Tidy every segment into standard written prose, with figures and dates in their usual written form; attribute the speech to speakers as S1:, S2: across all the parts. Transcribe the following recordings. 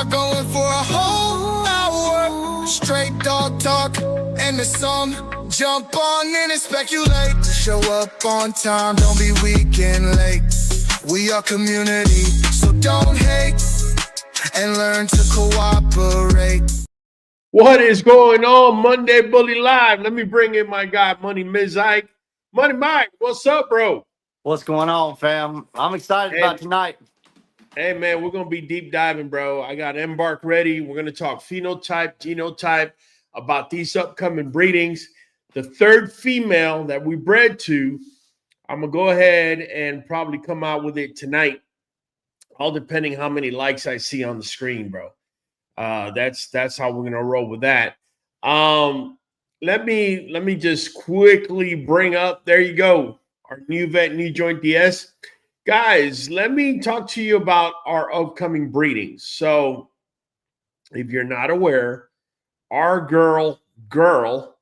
S1: are going for a whole hour. Straight dog talk and the song. Jump on in and speculate. Show up on time, don't be weak and late. We are community, so don't hate. And learn to cooperate.
S2: What is going on, Monday Bully Live? Let me bring in my guy, Money Mizike. Money Mike, what's up, bro?
S3: What's going on, fam? I'm excited about tonight.
S2: Hey, man, we're going to be deep diving, bro. I got Embark ready. We're going to talk phenotype, genotype, about these upcoming breedings. The third female that we bred to, I'm going to go ahead and probably come out with it tonight, all depending how many likes I see on the screen, bro. That's how we're gonna roll with that. Let me just quickly bring up. There you go, our Nuvet NuJoint DS, guys. Let me talk to you about our upcoming breedings. So, if you're not aware, our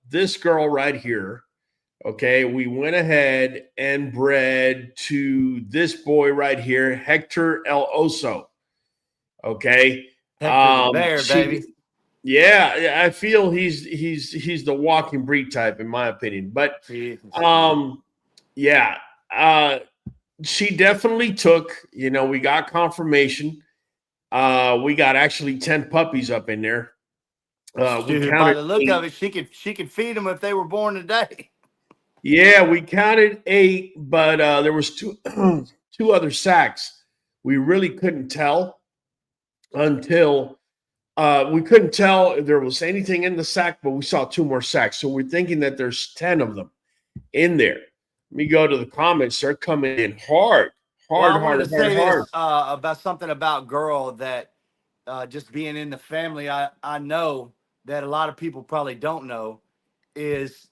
S2: this girl right here, okay, we went ahead and bred to this boy right here, Hector El Oso. Okay.
S3: There, baby.
S2: Yeah, I feel he's the walking breed type, in my opinion. But yeah, she definitely took. You know, we got confirmation. We got actually 10 puppies up in there.
S3: Dude, by the look of it, she could feed them if they were born today.
S2: Yeah, we counted 8, but there was two other sacks. We really couldn't tell until we couldn't tell if there was anything in the sack, but we saw 2 more sacks. So we're thinking that there's 10 of them in there. Let me go to the comments. They're coming in hard.
S3: About something about girl that just being in the family, I know that a lot of people probably don't know is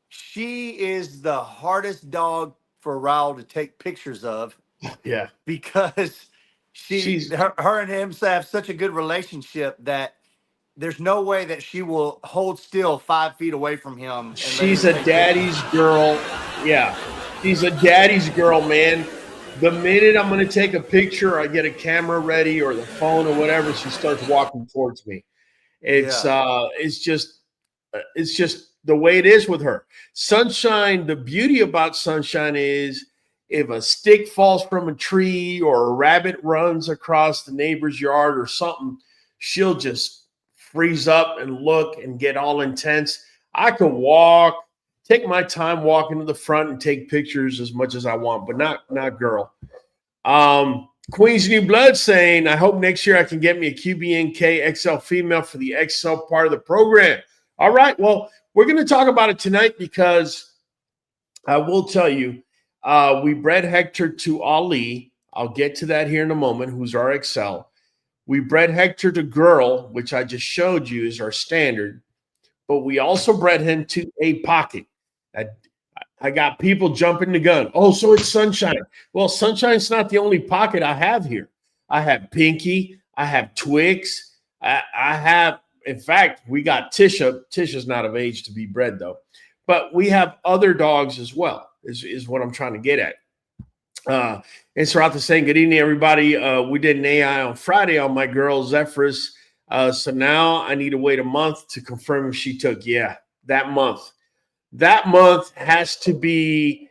S3: she is the hardest dog for Raul to take pictures of.
S2: Yeah.
S3: Because her and him have such a good relationship that there's no way that she will hold still 5 feet away from him.
S2: She's a daddy's girl. Yeah. She's a daddy's girl, man. The minute I'm going to take a picture, I get a camera ready or the phone or whatever, she starts walking towards me. It's just the way it is with her. Sunshine, the beauty about Sunshine is if a stick falls from a tree or a rabbit runs across the neighbor's yard or something, she'll just freeze up and look and get all intense. I can walk, take my time walking to the front and take pictures as much as I want, but not girl. Queen's New Blood saying, I hope next year I can get me a QBN XL female for the XL part of the program. All right, well, we're going to talk about it tonight because I will tell you, we bred Hector to Ali. I'll get to that here in a moment, who's our XL. We bred Hector to Girl, which I just showed you is our standard. But we also bred him to a pocket. I got people jumping the gun. Oh, so it's Sunshine. Well, Sunshine's not the only pocket I have here. I have Pinky. I have Twix. I have, in fact, we got Tisha. Tisha's not of age to be bred, though. But we have other dogs as well, is what I'm trying to get at. And Saratha saying, good evening, everybody. We did an AI on Friday on my girl, Zephyrus. So now I need to wait a month to confirm if she took. Yeah, that month. That month has to be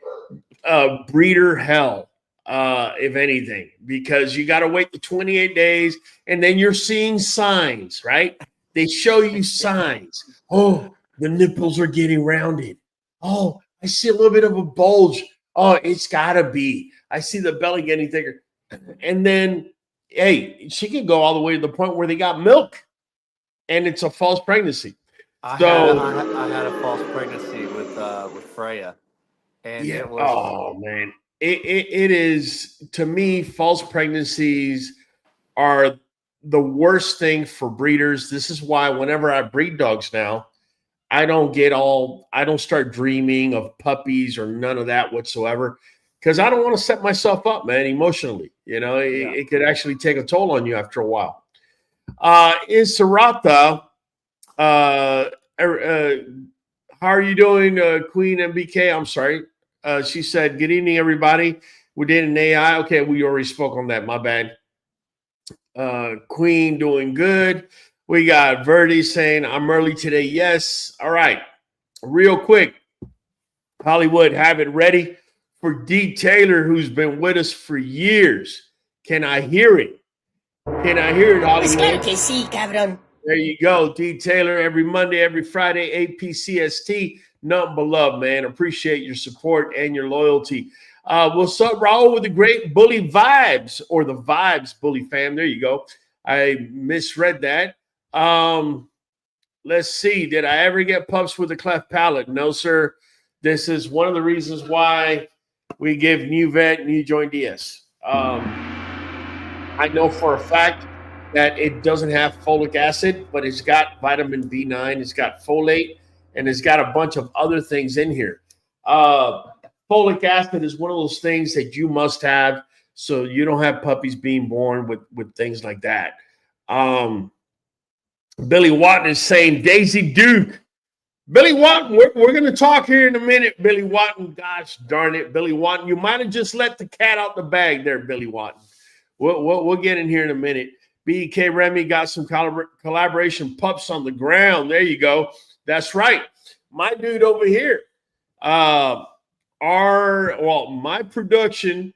S2: breeder hell, if anything, because you got to wait the 28 days, and then you're seeing signs, right? They show you signs. Oh, the nipples are getting rounded. Oh, I see a little bit of a bulge. Oh, it's got to be. I see the belly getting thicker. And then, hey, she could go all the way to the point where they got milk, and it's a false pregnancy.
S3: I had a false pregnancy with Freya, and
S2: yeah,
S3: it was,
S2: oh man, it is, to me, false pregnancies are the worst thing for breeders. This is why whenever I breed dogs now, I don't start dreaming of puppies or none of that whatsoever, because I don't want to set myself up, man, emotionally. You know, it could actually take a toll on you after a while. In Saratha, how are you doing, Queen MBK? I'm sorry. She said, good evening, everybody. We did an AI. Okay, we already spoke on that. My bad. Queen doing good. We got Verdi saying, I'm early today. Yes. All right. Real quick, Hollywood, have it ready for D. Taylor, who's been with us for years. Can I hear it? Can I hear it, Hollywood?
S4: Claro que sí, cabrón.
S2: There you go. D. Taylor, every Monday, every Friday, 8 PCST. Nothing but love, man. Appreciate your support and your loyalty. What's up, Raul, with the great Bully Vibes, or the Vibes Bully fam. There you go. I misread that. Let's see. Did I ever get pups with a cleft palate? No, sir. This is one of the reasons why we give Nuvet NuJoint DS. I know for a fact that it doesn't have folic acid, but it's got vitamin B9, it's got folate, and it's got a bunch of other things in here. Folic acid is one of those things that you must have so you don't have puppies being born with things like that. Billy Watton is saying, Daisy Duke. Billy Watton, we're going to talk here in a minute. Billy Watton, gosh darn it, Billy Watton. You might have just let the cat out the bag there, Billy Watton. We'll get in here in a minute. BK Remy got some collaboration pups on the ground. There you go. That's right. My dude over here. My production,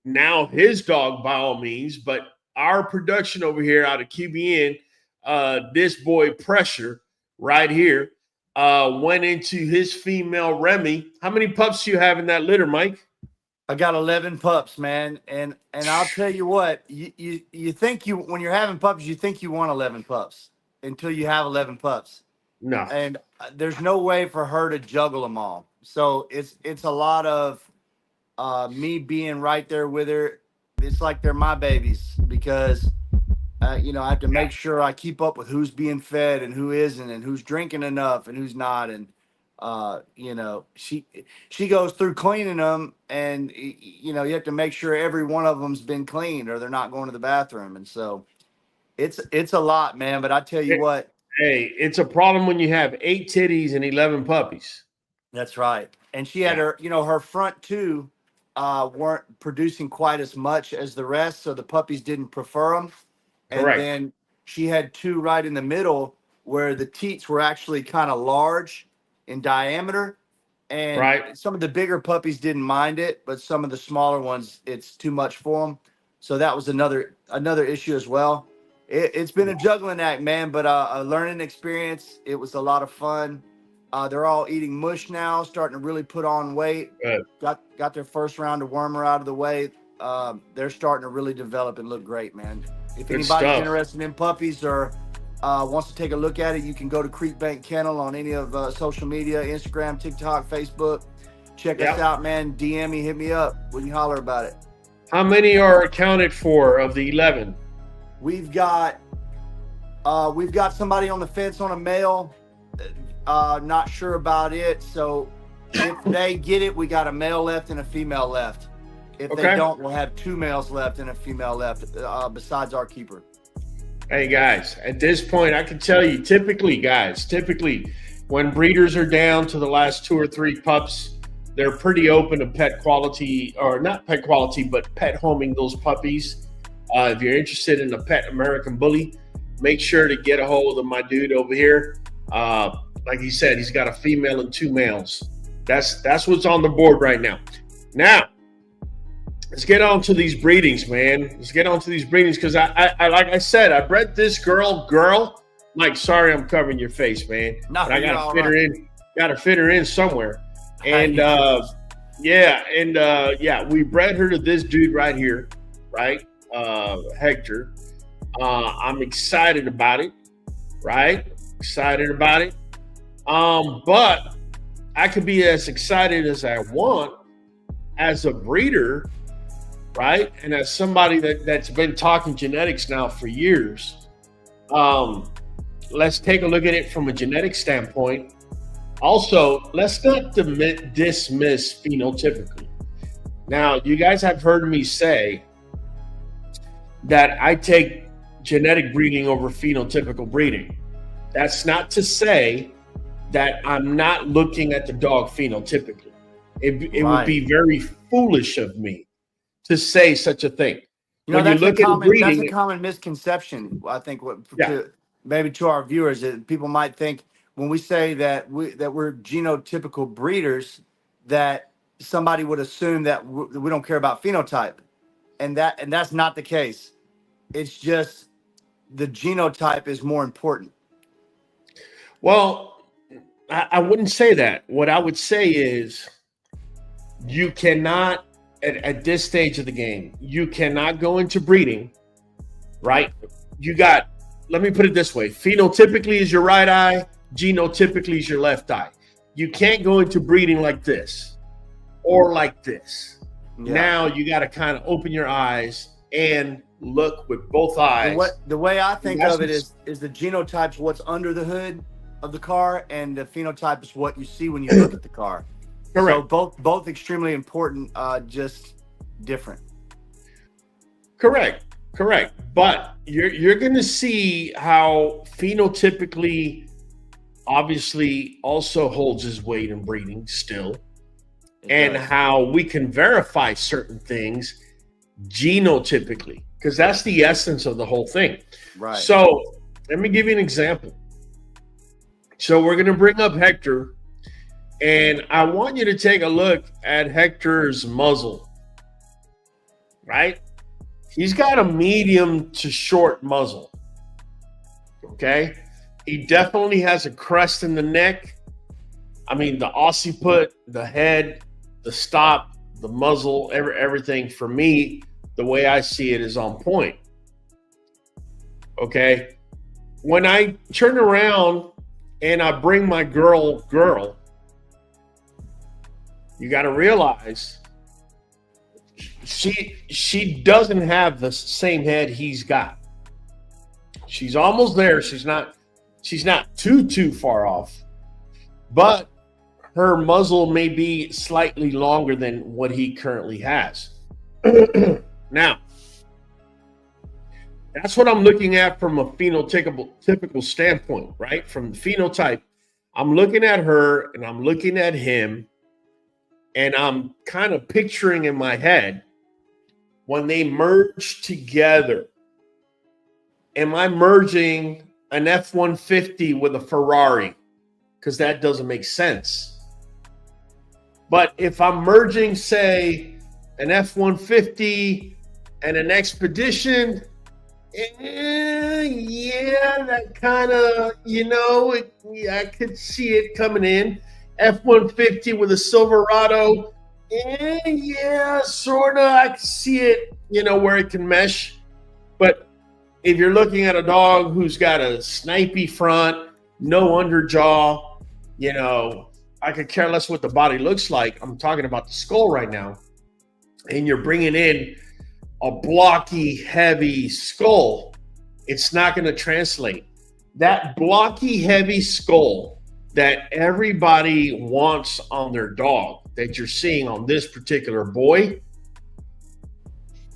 S2: now his dog by all means, but our production over here out of QBN, this boy Pressure right here, went into his female Remy. How many pups do you have in that litter, Mike?
S3: I got 11 pups, man. And I'll tell you what, you think when you're having pups, you think you want 11 pups until you have 11 pups.
S2: No.
S3: And there's no way for her to juggle them all. So it's a lot of me being right there with her. It's like they're my babies because, I have to make sure I keep up with who's being fed and who isn't and who's drinking enough and who's not. And, she goes through cleaning them and, you have to make sure every one of them's been cleaned or they're not going to the bathroom. And so it's a lot, man. But I tell you what.
S2: Hey, it's a problem when you have 8 titties and 11 puppies.
S3: That's right. And she had her front two weren't producing quite as much as the rest. So the puppies didn't prefer them. And
S2: Correct.
S3: then she had 2 right in the middle where the teats were actually kind of large in diameter. And some of the bigger puppies didn't mind it, but some of the smaller ones, it's too much for them. So that was another issue as well. It's been a juggling act, man, but a learning experience. It was a lot of fun. They're all eating mush now, starting to really put on weight.
S2: Good.
S3: Got their first round of wormer out of the way. They're starting to really develop and look great, man. If anybody's interested in puppies or wants to take a look at it, you can go to QBN Kennel on any of social media, Instagram, TikTok, Facebook. Check us out, man. DM me, hit me up. We can holler about it.
S2: How many are accounted for of the 11?
S3: We've got somebody on the fence on a male. Not sure about it. So if they get it, we got a male left and a female left. If they don't, we'll have 2 males left and a female left besides our keeper.
S2: Hey, guys, at this point, I can tell you, typically, when breeders are down to the last 2 or 3 pups, they're pretty open to pet quality, or not pet quality, but pet homing those puppies. If you're interested in a pet American Bully, make sure to get a hold of my dude over here. Like he said, he's got a female and 2 males. That's what's on the board right now. Now, let's get on to these breedings, man. Let's get on to these breedings because I like I said, I bred this girl. Mike, sorry I'm covering your face, man.
S3: No,
S2: but I gotta fit her in. Gotta fit her in somewhere. And we bred her to this dude right here, right? Hector. I'm excited about it, right? Excited about it. But I could be as excited as I want as a breeder, right? And as somebody that's been talking genetics now for years. Let's take a look at it from a genetic standpoint. Also, let's not dismiss phenotypically. Now, you guys have heard me say that I take genetic breeding over phenotypical breeding. That's not to say that I'm not looking at the dog phenotypically. It would be very foolish of me to say such a thing.
S3: You know,
S2: when you look at
S3: that's a
S2: breeding,
S3: common misconception. I think
S2: yeah.
S3: maybe to our viewers, that people might think when we say that we're genotypical breeders, that somebody would assume that we don't care about phenotype, and that's not the case. It's just the genotype is more important.
S2: Well, I wouldn't say that. What I would say is you cannot, at this stage of the game, you cannot go into breeding, right? Let me put it this way. Phenotypically is your right eye, genotypically is your left eye. You can't go into breeding like this or like this. Yeah. Now you got to kind of open your eyes and look with both eyes.
S3: The way I think of it is the genotype's what's under the hood of the car, and the phenotype is what you see when you look at the car.
S2: Correct.
S3: So both extremely important, just different.
S2: Correct. But you're going to see how phenotypically obviously also holds his weight in breeding still, and how we can verify certain things genotypically, because that's the essence of the whole thing.
S3: Right.
S2: So let me give you an example. So we're going to bring up Hector, and I want you to take a look at Hector's muzzle, right? He's got a medium to short muzzle, okay? He definitely has a crest in the neck. I mean, the occiput, the head, the stop, the muzzle, everything for me, the way I see it is on point, okay? When I turn around and I bring my girl, you got to realize she doesn't have the same head he's got. She's almost there. She's not too far off, but her muzzle may be slightly longer than what he currently has. Now, that's what I'm looking at from a phenotypical standpoint, right? From the phenotype, I'm looking at her and I'm looking at him, and I'm kind of picturing in my head when they merge together. Am I merging an F-150 with a Ferrari? Because that doesn't make sense. But if I'm merging, say, an F-150 and an Expedition, yeah, that kind of, I could see it coming in. F-150 with a Silverado, yeah, sort of. I can see it, where it can mesh. But if you're looking at a dog who's got a snipey front, no underjaw, I could care less what the body looks like. I'm talking about the skull right now. And you're bringing in a blocky, heavy skull, it's not going to translate. That blocky, heavy skull that everybody wants on their dog that you're seeing on this particular boy,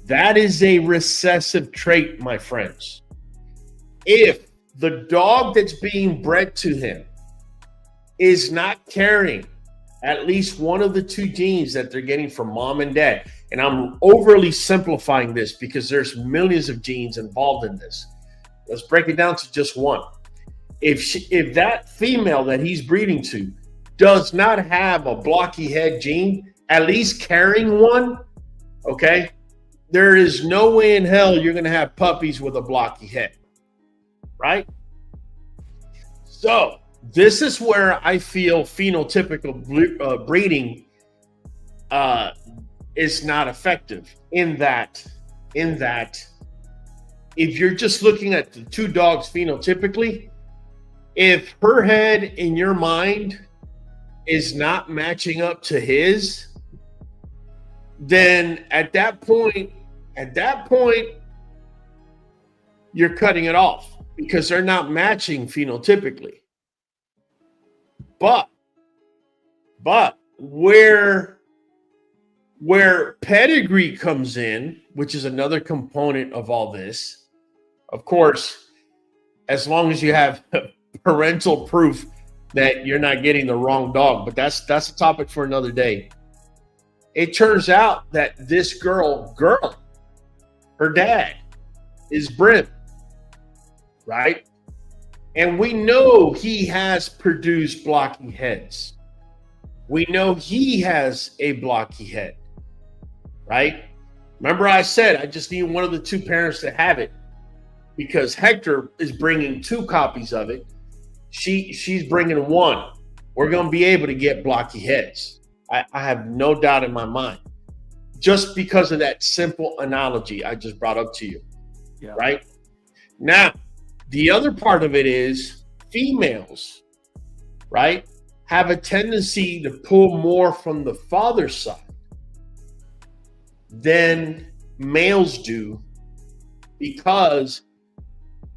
S2: that is a recessive trait, my friends. If the dog that's being bred to him is not carrying at least one of the two genes that they're getting from mom and dad, and I'm overly simplifying this because there's millions of genes involved in this. Let's break it down to just one. If that female that he's breeding to does not have a blocky head gene, at least carrying one, okay, there is no way in hell you're going to have puppies with a blocky head, right? So this is where I feel phenotypical breeding is not effective in that if you're just looking at the two dogs phenotypically, if her head in your mind is not matching up to his, then at that point, you're cutting it off because they're not matching phenotypically. But where pedigree comes in, which is another component of all this, of course, as long as you have parental proof that you're not getting the wrong dog, but that's a topic for another day. It turns out that this girl her dad is Brim, right? And we know he has produced blocky heads. We know he has a blocky head, right? Remember I said I just need one of the two parents to have it because Hector is bringing 2 copies of it. She's bringing 1. We're going to be able to get blocky heads. I have no doubt in my mind. Just because of that simple analogy I just brought up to you, right? Now, the other part of it is females, right, have a tendency to pull more from the father's side than males do, because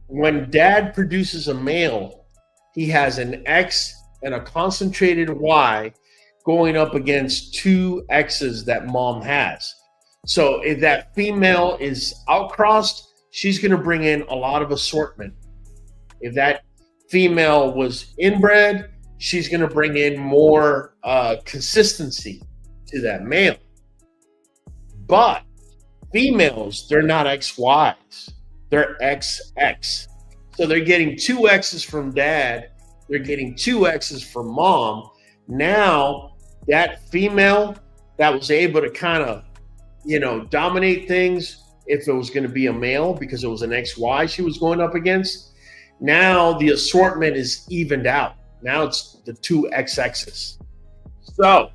S2: when dad produces a male, he has an X and a concentrated Y going up against 2 X's that mom has. So if that female is outcrossed, she's going to bring in a lot of assortment. If that female was inbred, she's going to bring in more consistency to that male. But females, they're not XYs, they're XX. So they're getting 2 X's from dad, they're getting 2 X's from mom. Now that female that was able to kind of, dominate things if it was going to be a male because it was an XY she was going up against, now the assortment is evened out. Now it's the 2 XXs. So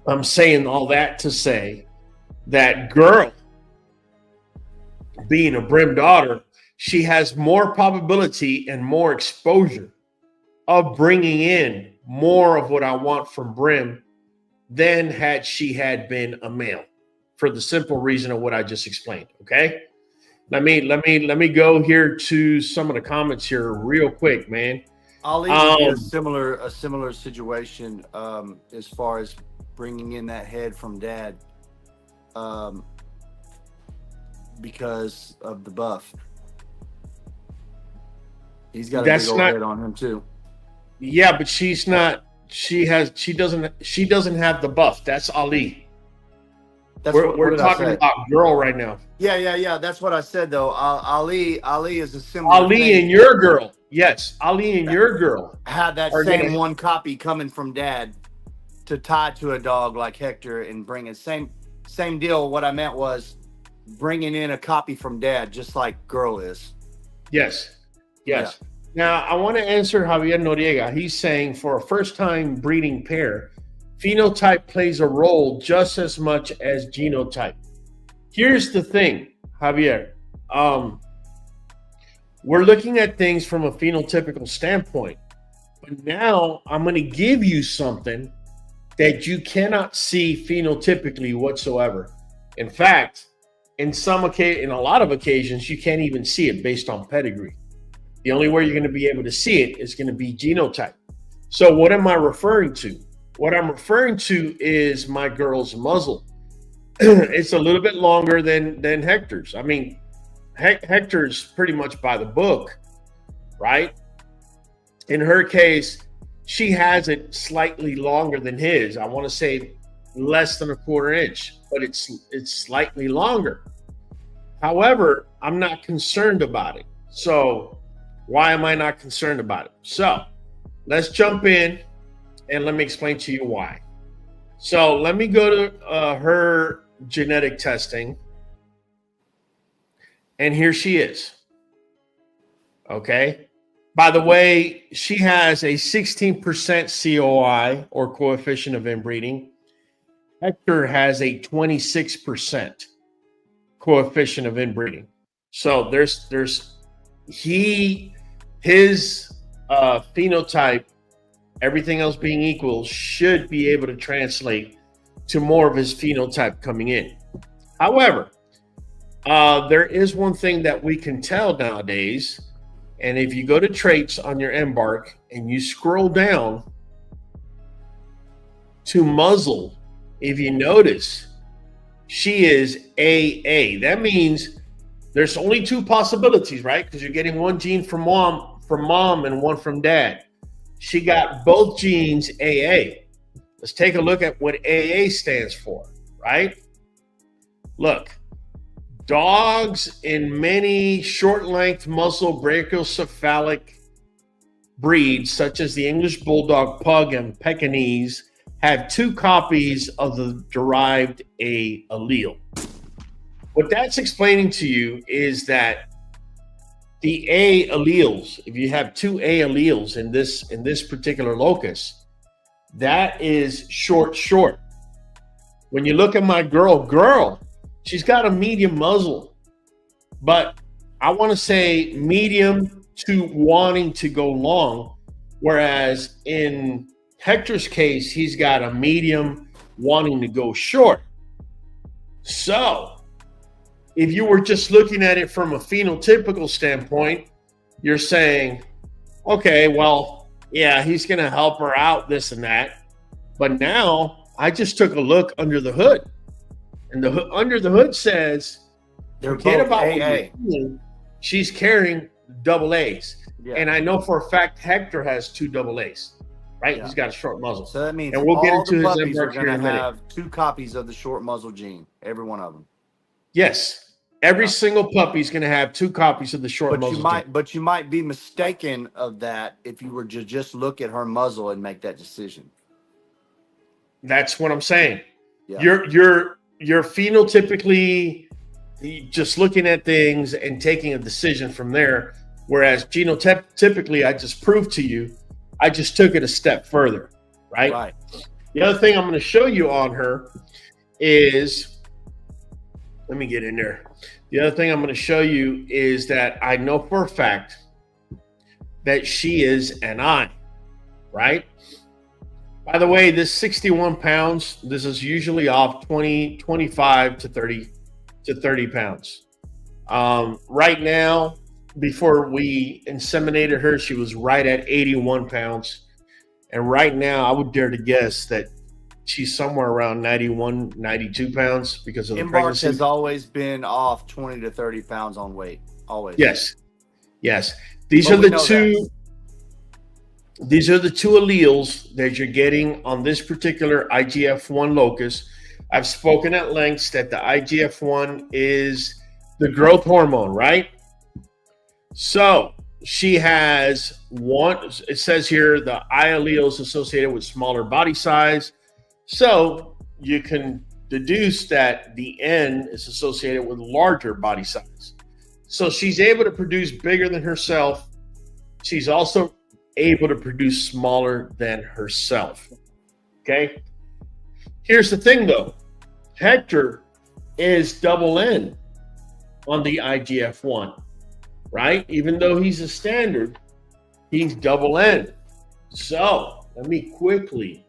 S2: I'm saying all that to say that girl, being a Brim daughter, she has more probability and more exposure of bringing in more of what I want from Brim than had she had been a male, for the simple reason of what I just explained. Okay, let me go here to some of the comments here real quick, man.
S3: Ali a similar situation as far as bringing in that head from dad, because of the buff. He's got a big old head on him too.
S2: Yeah, but she's not. She doesn't have the buff. That's Ali. We're talking about girl right now.
S3: Yeah. That's what I said though. Ali is a similar.
S2: Ali
S3: thing.
S2: and your girl. Yes, Ali and your girl
S3: had that same one copy coming from dad to tie to a dog like Hector and bring it. Same deal. What I meant was bringing in a copy from dad, just like girl is.
S2: Yes. Yeah. Now, I want to answer Javier Noriega. He's saying for a first-time breeding pair, phenotype plays a role just as much as genotype. Here's the thing, Javier. We're looking at things from a phenotypical standpoint. But now I'm going to give you something that you cannot see phenotypically whatsoever. In fact, in a lot of occasions, you can't even see it based on pedigree. The only way you're going to be able to see it is going to be genotype. So what am I referring to? What I'm referring to is my girl's muzzle. It's a little bit longer than Hector's. I mean, Hector's pretty much by the book, right? In her case, she has it slightly longer than his. I want to say less than a 1/4 inch, but it's slightly longer. However, I'm not concerned about it. So why am I not concerned about it? So let's jump in and let me explain to you why. So let me go to her genetic testing. And here she is. Okay. By the way, she has a 16% COI or coefficient of inbreeding. Hector has a 26% coefficient of inbreeding. So his phenotype, everything else being equal, should be able to translate to more of his phenotype coming in. However, there is one thing that we can tell nowadays, and if you go to traits on your Embark and you scroll down to muzzle, if you notice, she is AA. That means there's only 2 possibilities, right? Because you're getting one gene from mom and one from dad. She got both genes AA. Let's take a look at what AA stands for, right? Look, Dogs in many short-length muscle brachiocephalic breeds, such as the English Bulldog, Pug, and Pekingese, have 2 copies of the derived A allele. What that's explaining to you is that the A alleles, if you have 2 A alleles in this particular locus, that is short. When you look at my girl, she's got a medium muzzle, but I want to say medium to wanting to go long, whereas in Hector's case, he's got a medium wanting to go short. So if you were just looking at it from a phenotypical standpoint, you're saying, okay, well, yeah, he's going to help her out, this and that. But now I just took a look under the hood, and under the hood says,
S3: They're
S2: forget
S3: both
S2: about
S3: AA.
S2: she's carrying double A's.
S3: Yeah.
S2: And I know for a fact Hector has 2 double A's, right?
S3: Yeah.
S2: He's got a short muzzle.
S3: So that means
S2: And we'll get
S3: all
S2: into
S3: the
S2: his
S3: puppies are
S2: embark here
S3: going
S2: in
S3: to
S2: a minute.
S3: have 2 copies of the short muzzle gene, every one of them.
S2: Yes. Every single puppy is going to have 2 copies of the short muzzle.
S3: But you might be mistaken of that if you were to just look at her muzzle and make that decision.
S2: That's what I'm saying.
S3: Yeah.
S2: You're phenotypically just looking at things and taking a decision from there. Whereas genotypically, I just proved to you, I just took it a step further, right?
S3: Right.
S2: The other thing I'm going to show you on her is, let me get in there. The other thing I'm going to show you is that I know for a fact that she is an I, right? By the way, this 61 pounds, this is usually off 25 to 30 pounds. Right now, before we inseminated her, she was right at 81 pounds. And right now, I would dare to guess that she's somewhere around 91, 92 pounds because of the
S3: Embark
S2: pregnancy.
S3: has always been off 20 to 30 pounds on weight. Always.
S2: Yes. These are the two alleles that you're getting on this particular IGF-1 locus. I've spoken at lengths that the IGF-1 is the growth hormone, right? So she has one, it says here, the I allele is associated with smaller body size. So you can deduce that the N is associated with larger body size. So she's able to produce bigger than herself. She's also able to produce smaller than herself. Okay. Here's the thing though. Hector is double N on the IGF-1, right? Even though he's a standard, he's double N. So let me quickly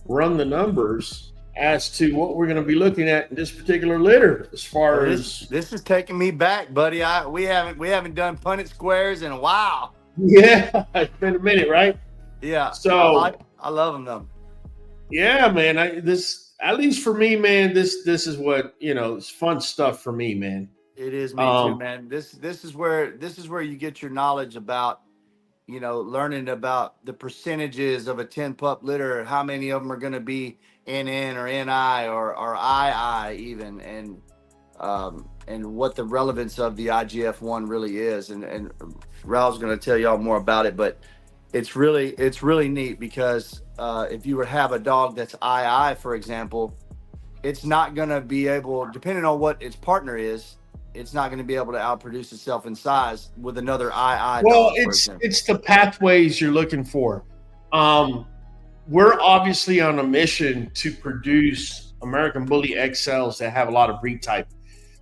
S2: run the numbers as to what we're going to be looking at in this particular litter. As far as
S3: this is taking me back, buddy. We haven't done Punnett squares in a while.
S2: Yeah, it's been a minute, right?
S3: Yeah.
S2: So
S3: I love them though.
S2: Yeah, man. This, at least for me, man, this is what, it's fun stuff for me, man.
S3: It is me too, man. This is where you get your knowledge about, learning about the percentages of a 10 pup litter, how many of them are going to be NN or NI or II even, and what the relevance of the IGF-1 really is. And Raul's going to tell y'all more about it, but it's really neat because if you were to have a dog that's II, for example, it's not going to be able, depending on what its partner is, it's not going to be able to outproduce itself in size with another II
S2: Well,
S3: dog,
S2: it's the pathways you're looking for. We're obviously on a mission to produce American Bully XLs that have a lot of breed type.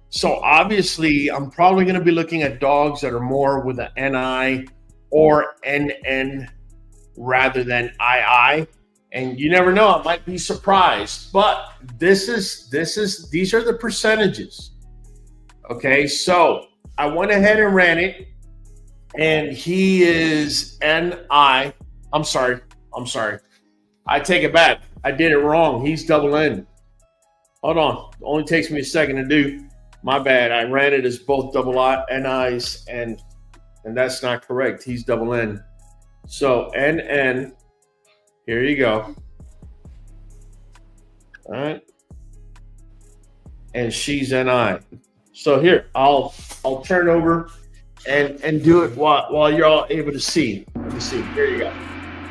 S2: So obviously, I'm probably going to be looking at dogs that are more with an NI or NN rather than II. And you never know, I might be surprised. But these are the percentages. Okay, so I went ahead and ran it, and he is NI. I'm sorry. I take it back. I did it wrong. He's double N. Hold on. It only takes me a second to do. My bad. I ran it as both double NIs, and that's not correct. He's double N. So NN. Here you go. All right. And she's NI. So here, I'll turn over and do it while you're all able to see. Let me see. Here you go.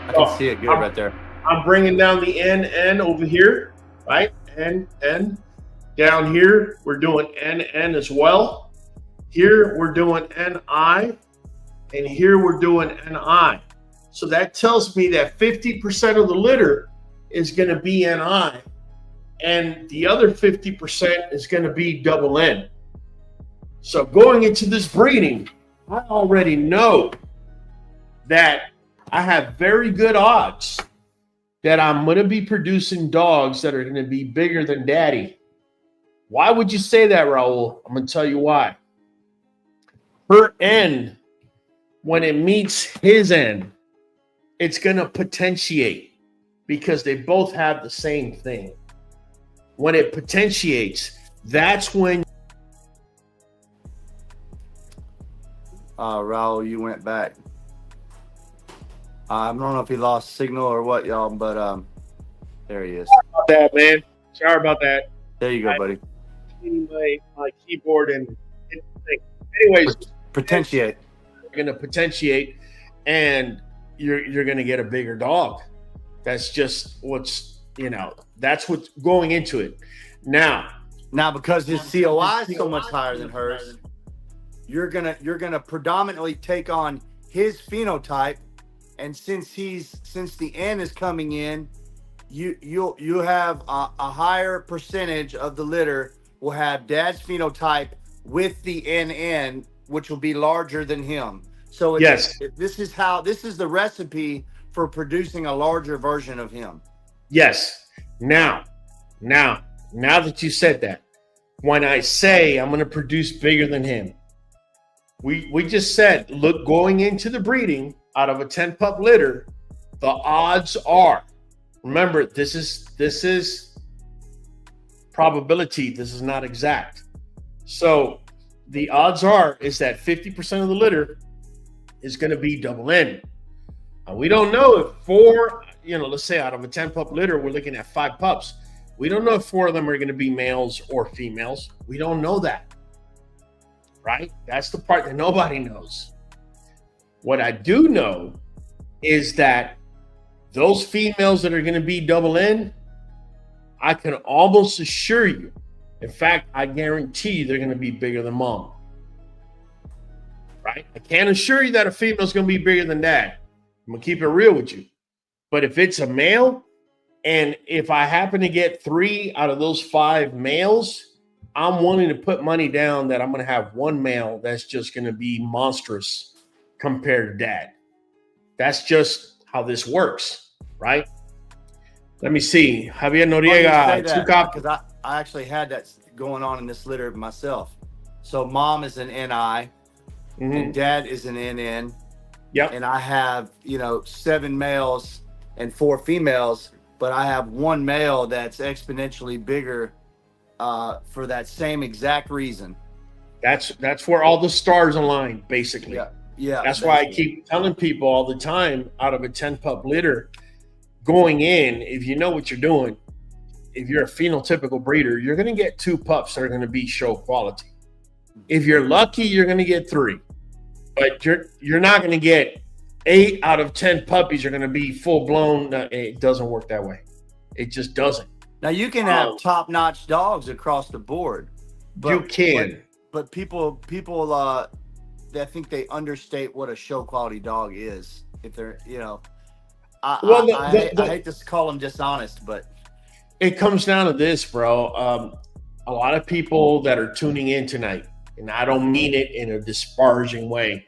S3: I can see it good right there.
S2: I'm bringing down the N over here, right? N. Down here, we're doing N as well. Here, we're doing NI. And here, we're doing NI. So that tells me that 50% of the litter is going to be NI. And the other 50% is going to be double N. So going into this breeding, I already know that I have very good odds that I'm going to be producing dogs that are going to be bigger than daddy. Why would you say that, Raul? I'm going to tell you why. Her N, when it meets his N, it's going to potentiate because they both have the same thing. When it potentiates, that's when.
S3: Raul, you went back. I don't know if he lost signal or what, y'all, but there he is.
S2: Sorry about that, man. Sorry about that.
S3: There you go, buddy.
S2: My keyboard and anyways,
S3: Potentiate.
S2: You're gonna potentiate, and you're gonna get a bigger dog. That's just what's that's what's going into it. Now
S3: Because his COI is so much higher than hers, you're gonna predominantly take on his phenotype, and since the N is coming in, you have a higher percentage of the litter will have dad's phenotype with the NN, which will be larger than him. So this is the recipe for producing a larger version of him.
S2: Yes. Now that you said that, when I say I'm going to produce bigger than him, we just said, look, going into the breeding out of a 10 pup litter, the odds are, remember, this is probability. This is not exact. So the odds is that 50% of the litter is going to be double N. Now, we don't know if let's say out of a 10 pup litter, we're looking at 5 pups. We don't know if 4 of them are going to be males or females. We don't know that, right? That's the part that nobody knows. What I do know is that those females that are going to be double N, I can almost assure you, in fact, I guarantee they're going to be bigger than mom, right? I can't assure you that a female is going to be bigger than dad. I'm going to keep it real with you. But if it's a male, and if I happen to get 3 out of those 5 males, I'm willing to put money down that I'm going to have 1 male that's just going to be monstrous compared to dad. That's just how this works, right? Let me see. Javier Noriega, 2 copies.
S3: Because I actually had that going on in this litter myself. So mom is an NI, and dad is an NN.
S2: Yep.
S3: And I have, 7 males and 4 females, but I have 1 male that's exponentially bigger for that same exact reason.
S2: That's where all the stars align, basically.
S3: Yeah.
S2: That's why I keep telling people all the time, out of a 10 pup litter, going in, if you know what you're doing, if you're a phenotypical breeder, you're going to get 2 pups that are going to be show quality. If you're lucky, you're going to get 3. But you're not going to get 8 out of 10 puppies are going to be full blown. It doesn't work that way. It just doesn't.
S3: Now you can have top-notch dogs across the board. But,
S2: you can.
S3: But people, I think they understate what a show quality dog is. If they're, I hate to call them dishonest, but
S2: it comes down to this, bro. A lot of people that are tuning in tonight, and I don't mean it in a disparaging way,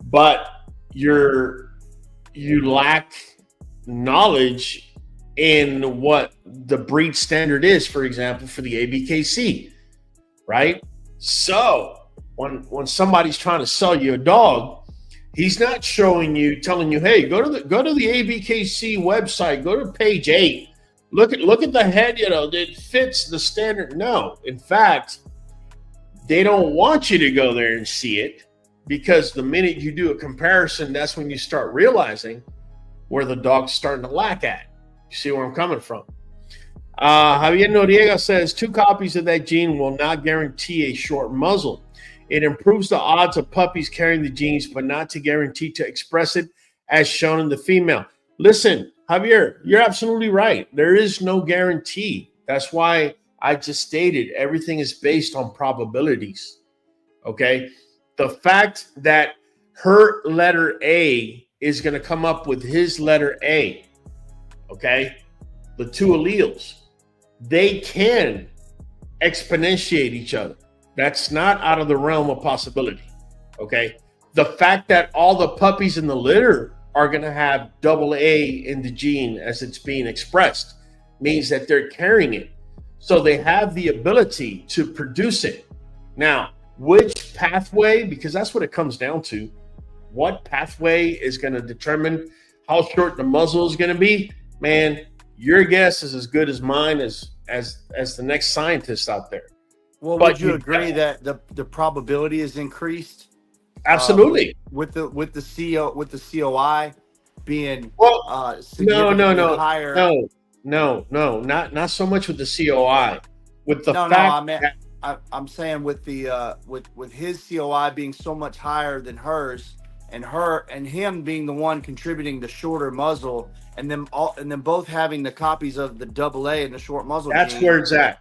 S2: but you lack knowledge in what the breed standard is, for example, for the ABKC, right? So when somebody's trying to sell you a dog, he's not telling you, hey, go to the ABKC website, go to page 8, look at the head, that fits the standard. No, in fact, they don't want you to go there and see it, because the minute you do a comparison, that's when you start realizing where the dog's starting to lack at. You see where I'm coming from? Javier Noriega says 2 copies of that gene will not guarantee a short muzzle. It improves the odds of puppies carrying the genes, but not to guarantee to express it as shown in the female. Listen, Javier, you're absolutely right. There is no guarantee. That's why I just stated everything is based on probabilities. Okay. The fact that her letter A is going to come up with his letter A, okay, the 2 alleles, they can exponentiate each other. That's not out of the realm of possibility. Okay. The fact that all the puppies in the litter are going to have double A in the gene as it's being expressed means that they're carrying it. So they have the ability to produce it. Now, which pathway, because that's what it comes down to, what pathway is going to determine how short the muzzle is going to be, man, your guess is as good as mine as the next scientist out there.
S3: Well,
S2: But
S3: would you agree that the probability is increased?
S2: Absolutely.
S3: With the COI being
S2: No,
S3: higher.
S2: not so much with the COI. With the fact
S3: I'm saying with the with his COI being so much higher than hers, and him being the one contributing the shorter muzzle, and them both having the copies of the double A and the short muzzle.
S2: That's
S3: gene,
S2: where it's at.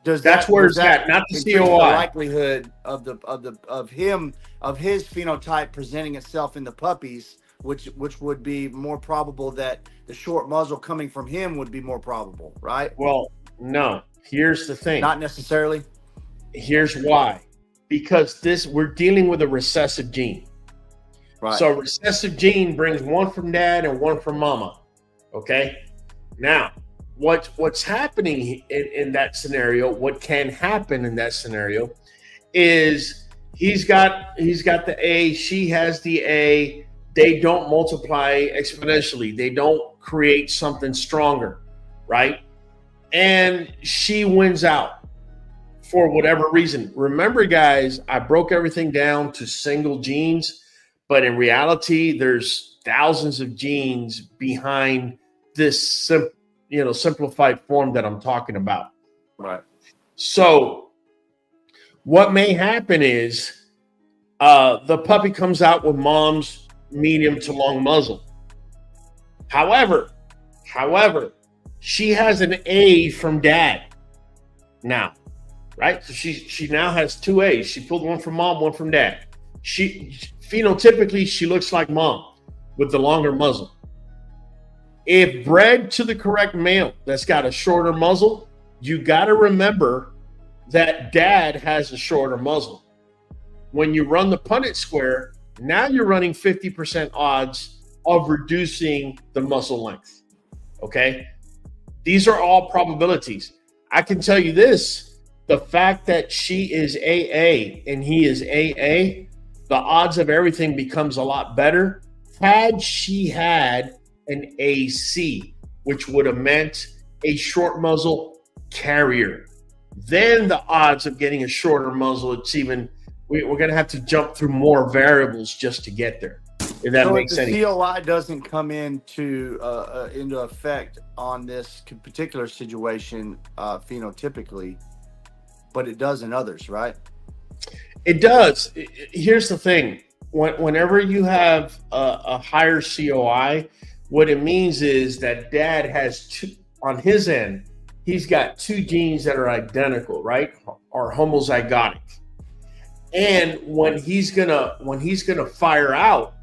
S2: That's where it's at, not the
S3: increase
S2: COI.
S3: The likelihood of his phenotype presenting itself in the puppies, which would be more probable that the short muzzle coming from him would be more probable, right?
S2: Well, no. Here's the thing.
S3: Not necessarily.
S2: Here's why. Because we're dealing with a recessive gene.
S3: Right.
S2: So a recessive gene brings one from dad and one from mama. Okay. Now, what's happening in that scenario, what can happen in that scenario is he's got the A, she has the A, they don't multiply exponentially. They don't create something stronger, right? And she wins out for whatever reason. Remember, guys, I broke everything down to single genes, but in reality, there's thousands of genes behind this simplified form that I'm talking about.
S3: Right.
S2: So what may happen is the puppy comes out with mom's medium to long muzzle. However, she has an A from dad now, right? So she now has 2 A's. She pulled one from mom, one from dad. Phenotypically, she looks like mom with the longer muzzle. If bred to the correct male that's got a shorter muzzle, you got to remember that dad has a shorter muzzle. When you run the Punnett square, now you're running 50% odds of reducing the muzzle length. Okay? These are all probabilities. I can tell you this, the fact that she is AA and he is AA, the odds of everything becomes a lot better. Had she had an AC, which would have meant a short muzzle carrier, then the odds of getting a shorter muzzle, it's even, we're going to have to jump through more variables just to get there. If that makes sense.
S3: So the COI doesn't come into effect on this particular situation phenotypically, but it does in others, right?
S2: It does. Here's the thing. Whenever you have a higher COI, what it means is that dad has two, on his end, he's got 2 genes that are identical, right? Or homozygotic. And when he's gonna fire out,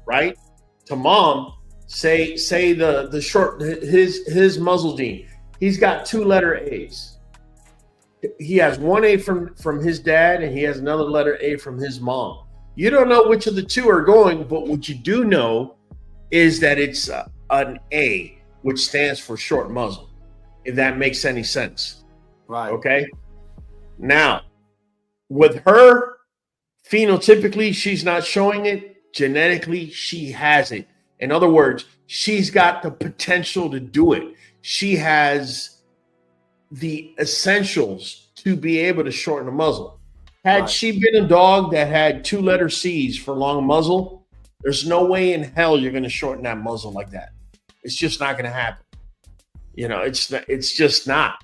S2: right, to mom, say the short his muzzle gene, he's got 2 letter A's. He has 1 A from his dad, and he has another letter A from his mom. You don't know which of the 2 are going, but what you do know is that it's an A, which stands for short muzzle, if that makes any sense.
S3: Right.
S2: Okay. Now, with her, phenotypically, she's not showing it. Genetically, she has it. In other words, she's got the potential to do it. She has the essentials to be able to shorten the muzzle. Had she been a dog that had 2 letter C's for long muzzle, there's no way in hell you're going to shorten that muzzle like that. It's just not going to happen. It's just not.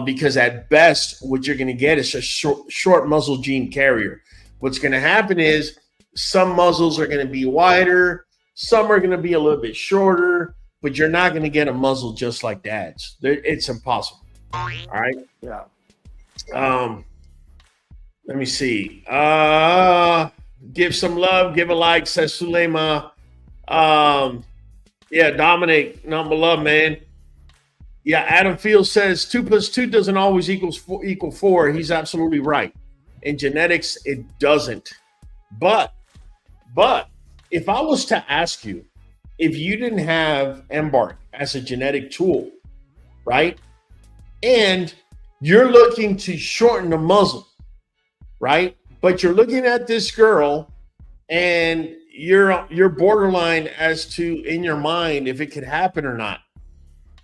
S2: Because at best, what you're going to get is a short muzzle gene carrier. What's going to happen is some muzzles are going to be wider, some are going to be a little bit shorter, but you're not going to get a muzzle just like Dad's. It's impossible. All right.
S3: Yeah.
S2: Let me see. Give some love, give a like, says Sulema. Yeah, Dominic, number love, man. Yeah, Adam Fields says 2 + 2 doesn't always equal 4. He's absolutely right. In genetics, it doesn't. But if I was to ask you, if you didn't have Embark as a genetic tool, right, and you're looking to shorten the muzzle, right, but you're looking at this girl and you're borderline as to, in your mind, if it could happen or not.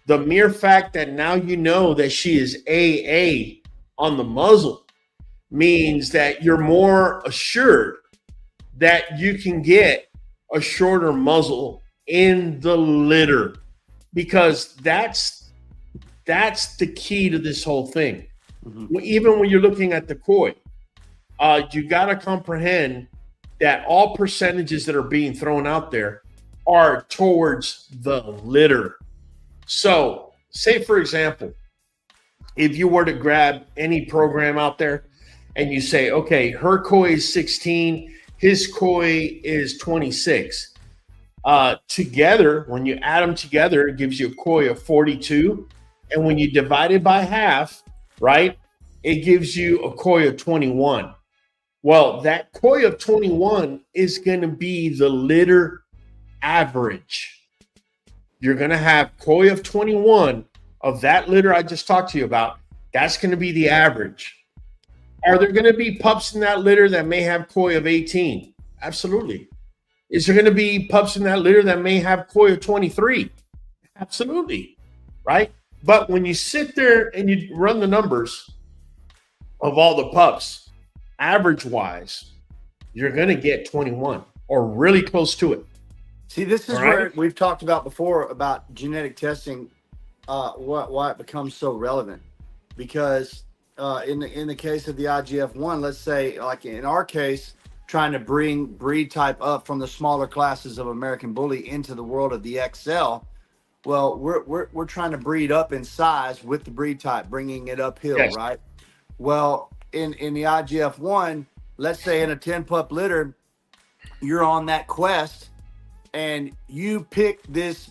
S2: The mere fact that now you know that she is AA on the muzzle means that you're more assured that you can get a shorter muzzle in the litter, because that's the key to this whole thing. Mm-hmm. Even when you're looking at the koi, you got to comprehend that all percentages that are being thrown out there are towards the litter. So, say for example, if you were to grab any program out there and you say, okay, her koi is 16, his koi is 26. Together, when you add them together, it gives you a koi of 42. And when you divide it by half, right, it gives you a koi of 21. Well, that koi of 21 is going to be the litter average. You're going to have koi of 21 of that litter I just talked to you about. That's going to be the average. Are there going to be pups in that litter that may have koi of 18? Absolutely. Is there going to be pups in that litter that may have koi of 23? Absolutely. Right? But when you sit there and you run the numbers of all the pups, average-wise, you're going to get 21 or really close to it.
S3: See, this is where we've talked about before about genetic testing, why it becomes so relevant. Because in the case of the IGF-1, let's say, like in our case, trying to bring breed type up from the smaller classes of American Bully into the world of the XL, well, we're trying to breed up in size with the breed type, bringing it uphill, yes. Right? Well, in the IGF-1, let's say in a 10-pup litter, you're on that quest, and you pick this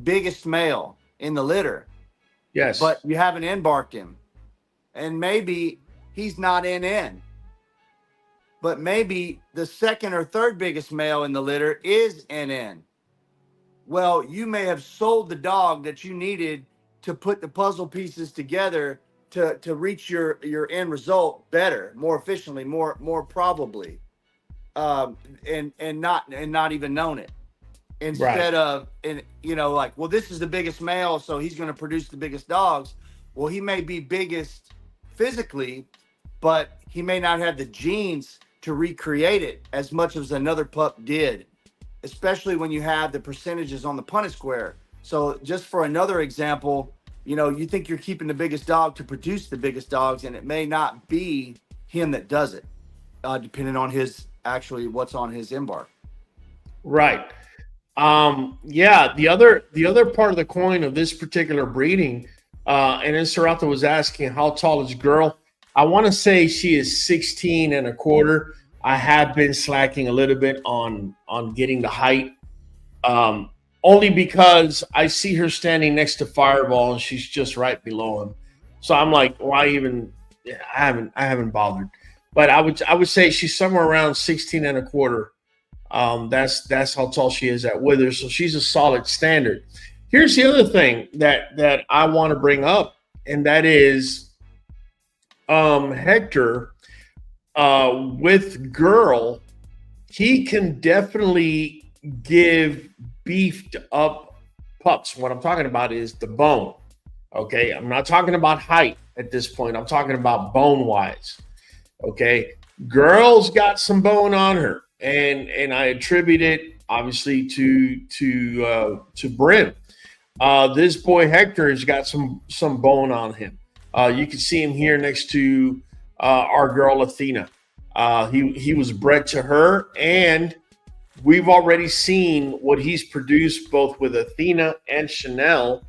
S3: biggest male in the litter.
S2: Yes.
S3: But you haven't embarked him. And maybe he's not NN. But maybe the second or third biggest male in the litter is NN. Well, you may have sold the dog that you needed to put the puzzle pieces together to reach your end result better, more efficiently, more probably, and not even known it. Instead of, like, well, this is the biggest male, so he's going to produce the biggest dogs. Well, he may be biggest physically, but he may not have the genes to recreate it as much as another pup did, especially when you have the percentages on the Punnett square. So just for another example, you think you're keeping the biggest dog to produce the biggest dogs, and it may not be him that does it, depending on what's on his embark.
S2: Right. Yeah, the other part of the coin of this particular breeding, and then Sarata was asking how tall is girl. I want to say she is 16 and a quarter. I have been slacking a little bit on getting the height, only because I see her standing next to Fireball and she's just right below him. So I'm like, why even? I haven't bothered, but I would say she's somewhere around 16 and a quarter. That's how tall she is at Wither. So she's a solid standard. Here's the other thing that I want to bring up, and that is Hector with girl, he can definitely give beefed up pups. What I'm talking about is the bone. Okay, I'm not talking about height at this point. I'm talking about bone wise. Okay, girl's got some bone on her. And I attribute it obviously to Brim. This boy Hector has got some bone on him. You can see him here next to our girl Athena. He was bred to her, and we've already seen what he's produced both with Athena and Chanel.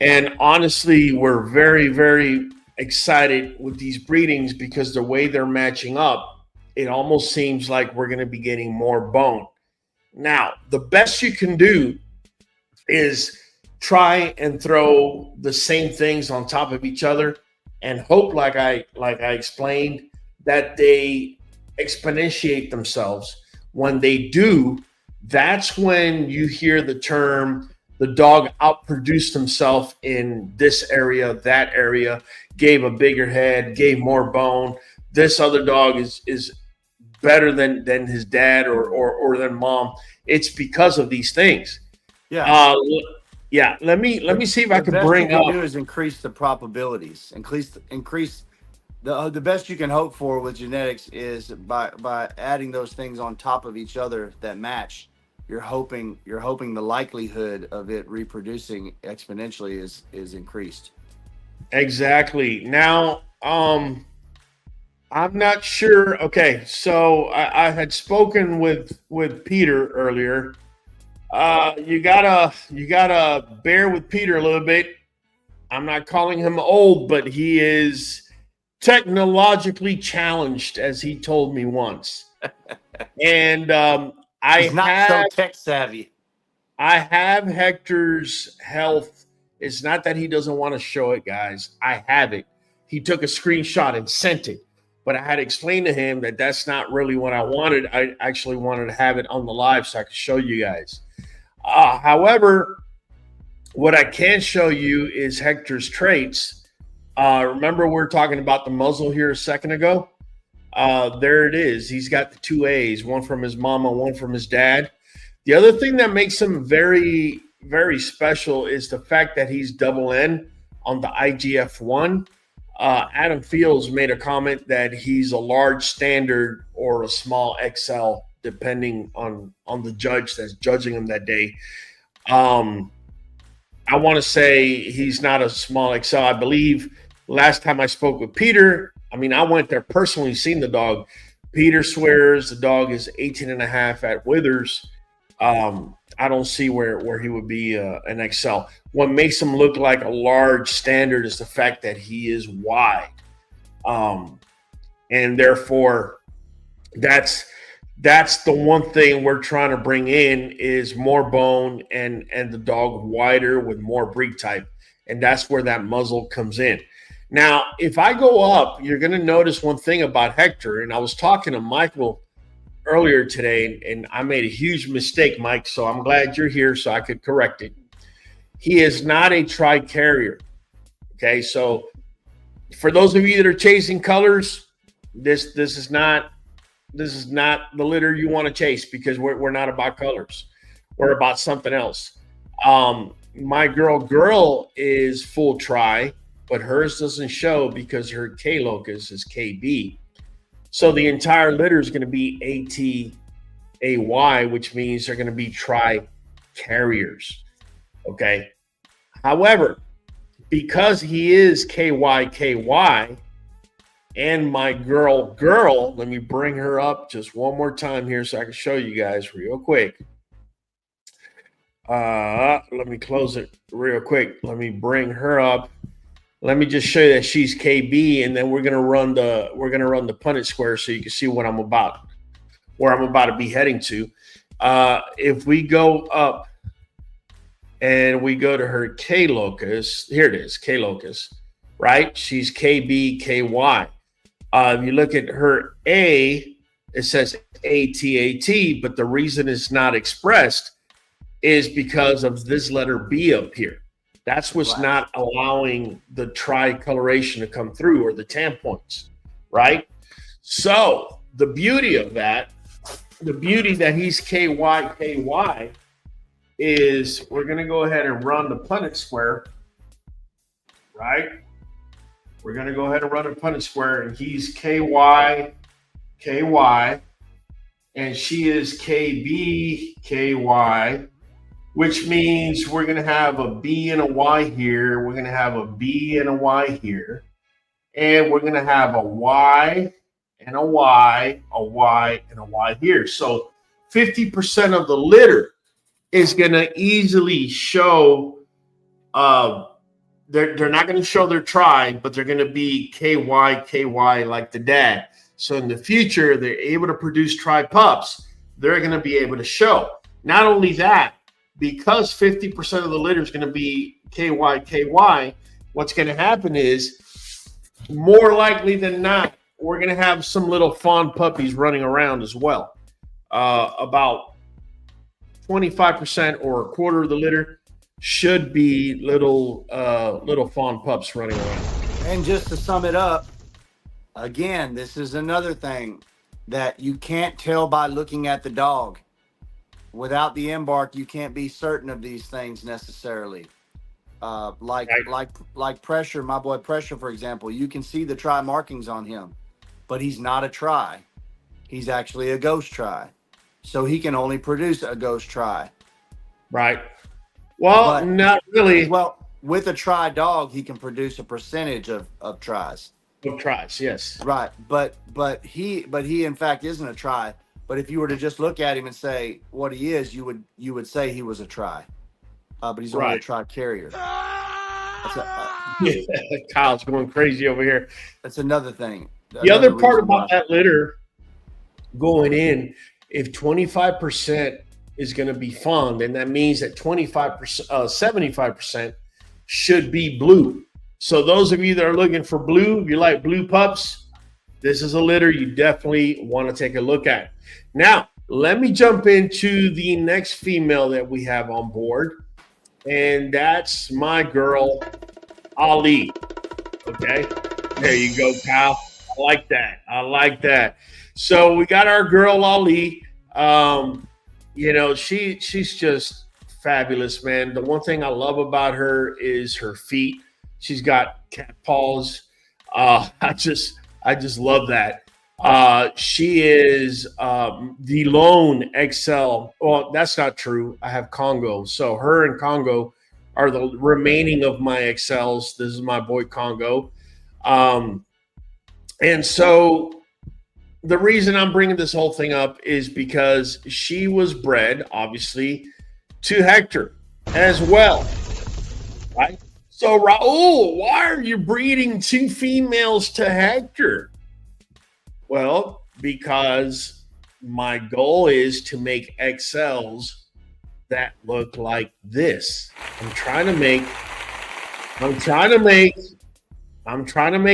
S2: And honestly, we're very, very excited with these breedings because the way they're matching up, it almost seems like we're going to be getting more bone. Now, the best you can do is try and throw the same things on top of each other and hope, like I explained, that they exponentiate themselves. When they do, that's when you hear the term, the dog outproduced himself in this area, that area, gave a bigger head, gave more bone. This other dog is better than his dad or than mom. It's because of these things.
S3: Yeah.
S2: Yeah. Let me see if I can bring up.
S3: The best you can do is increase the probabilities. Increase the best you can hope for with genetics is by adding those things on top of each other that match. You're hoping the likelihood of it reproducing exponentially is increased.
S2: Exactly. Now, I'm not sure. Okay, so I had spoken with Peter earlier. You gotta bear with Peter a little bit. I'm not calling him old, but he is technologically challenged, as he told me once. And
S3: He's not so tech savvy.
S2: I have Hector's health. It's not that he doesn't want to show it, guys. I have it. He took a screenshot and sent it. But I had to explain to him that that's not really what I wanted. I actually wanted to have it on the live so I could show you guys. However, what I can show you is Hector's traits. Remember we were talking about the muzzle here a second ago? There it is. He's got the 2 A's, one from his mama, one from his dad. The other thing that makes him very, very special is the fact that he's double N on the IGF-1. Adam Fields made a comment that he's a large standard or a small XL, depending on the judge that's judging him that day. I want to say he's not a small XL. I believe last time I spoke with Peter, I mean, I went there personally, seen the dog. Peter swears the dog is 18 and a half at Withers. I don't see where he would be an XL. What makes him look like a large standard is the fact that he is wide. And therefore, that's the one thing we're trying to bring in is more bone and the dog wider with more breed type. And that's where that muzzle comes in. Now, if I go up, you're going to notice one thing about Hector. And I was talking to Michael earlier today, and I made a huge mistake, Mike. So I'm glad you're here so I could correct it. He is not a tri-carrier. Okay, so for those of you that are chasing colors, this is not the litter you want to chase because we're not about colors. We're about something else. My girl is full tri, but hers doesn't show because her K locus is KB. So the entire litter is going to be ATAY, which means they're going to be tri-carriers. Okay. However, because he is KY, and my girl, let me bring her up just one more time here so I can show you guys real quick. Let me close it real quick. Let me bring her up. Let me just show you that she's KB, and then we're gonna run the Punnett square so you can see what I'm about, where I'm about to be heading to. If we go up and we go to her K locus, here it is, K locus, right? She's KB, KY. If you look at her A, it says ATAT, but the reason it's not expressed is because of this letter B up here. That's what's not allowing the tricoloration to come through, or the tan points, right? So the beauty of that, the beauty that he's KY, is we're going to go ahead and run the Punnett square, right? We're going to go ahead and run a Punnett square, and he's KY, and she is KB, KY, which means we're going to have a B and a Y here. We're going to have a B and a Y here. And we're going to have a Y and a Y, a Y, and a Y here. So 50% of the litter is going to easily show, they're not going to show their tri, but they're going to be KY, KY like the dad. So in the future, they're able to produce tri pups. They're going to be able to show. Not only that, because 50% of the litter is going to be KY, KY, what's going to happen is more likely than not, we're going to have some little fawn puppies running around as well. About 25% or a quarter of the litter should be little fawn pups running around.
S3: And just to sum it up, again, this is another thing that you can't tell by looking at the dog. Without the embark, you can't be certain of these things necessarily. Like Pressure, my boy Pressure, for example, you can see the tri markings on him, but he's not a tri. He's actually a ghost tri. So he can only produce a ghost tri.
S2: Right. Well, but, not really.
S3: Well, with a tri dog, he can produce a percentage of tries.
S2: Of tries, yes.
S3: Right. But he in fact isn't a tri. But if you were to just look at him and say what he is, you would say he was a tri. But he's only a tri carrier.
S2: Kyle's going crazy over here.
S3: That's another thing.
S2: The other part about that litter going in, if 25% is going to be fawn, then that means that 75% should be blue. So those of you that are looking for blue, if you like blue pups, this is a litter you definitely want to take a look at. Now, let me jump into the next female that we have on board, and that's my girl, Ali. Okay, there you go, Kyle. I like that. I like that. So we got our girl, Ali. You know, she's just fabulous, man. The one thing I love about her is her feet. She's got cat paws. I just love that. She is the lone XL. Well, that's not true. I have Congo. So her and Congo are the remaining of my XLs. This is my boy Congo. And so the reason I'm bringing this whole thing up is because she was bred, obviously, to Hector as well, right? So, Raul, why are you breeding two females to Hector? Well, because my goal is to make XLs that look like this. I'm trying to make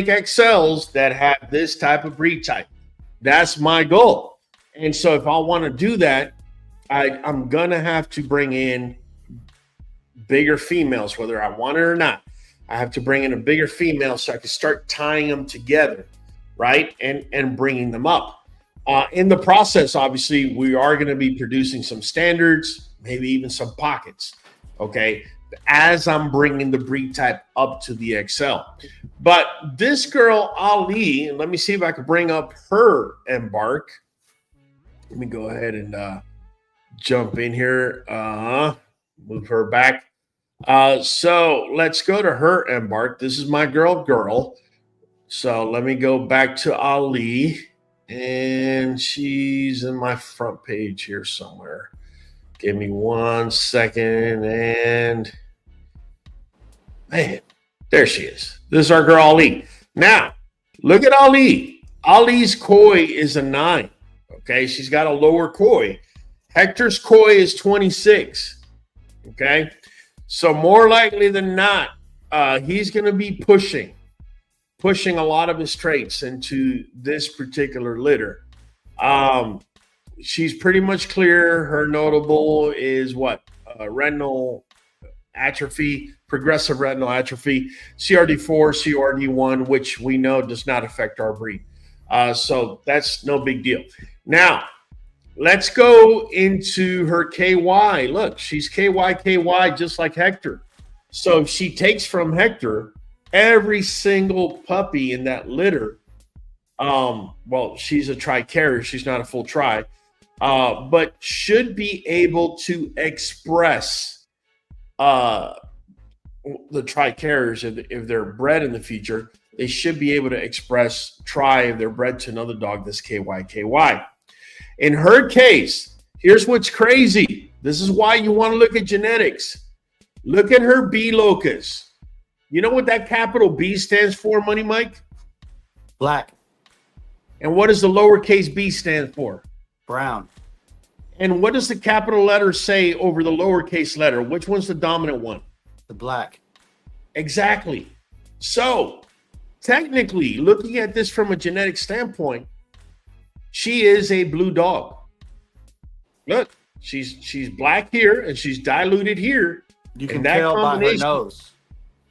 S2: XLs that have this type of breed type. That's my goal. And so if I want to do that, I'm going to have to bring in bigger females, whether I want it or not. I have to bring in a bigger female so I can start tying them together, right? And bringing them up. In the process, obviously, we are going to be producing some standards, maybe even some pockets, okay, as I'm bringing the breed type up to the XL. But this girl, Ali, and let me see if I can bring up her embark. Let me go ahead and jump in here. Move her back. So let's go to her embark. This is my girl. So let me go back to Ali. And she's in my front page here somewhere. Give me 1 second. And man, there she is. This is our girl, Ali. Now, look at Ali. Ali's koi is a 9. Okay, she's got a lower koi. Hector's koi is 26. Okay, so more likely than not, he's going to be pushing a lot of his traits into this particular litter. She's pretty much clear. Her notable is what? Retinal atrophy, progressive retinal atrophy, CRD4, CRD1, which we know does not affect our breed. So that's no big deal. Now, let's go into her KY. Look, she's KY, just like Hector. So she takes from Hector every single puppy in that litter. Well, she's a tri-carrier. She's not a full tri. but should be able to express the tri-carriers if they're bred in the future. They should be able to express tri if they're bred to another dog that's KY. In her case, here's what's crazy. This is why you want to look at genetics. Look at her B locus. You know what that capital B stands for, Money Mike?
S3: Black.
S2: And what does the lowercase b stand for?
S3: Brown.
S2: And what does the capital letter say over the lowercase letter? Which one's the dominant one?
S3: The black.
S2: Exactly. So technically, looking at this from a genetic standpoint, she is a blue dog. Look, she's black here and she's diluted here.
S3: You can tell by her nose.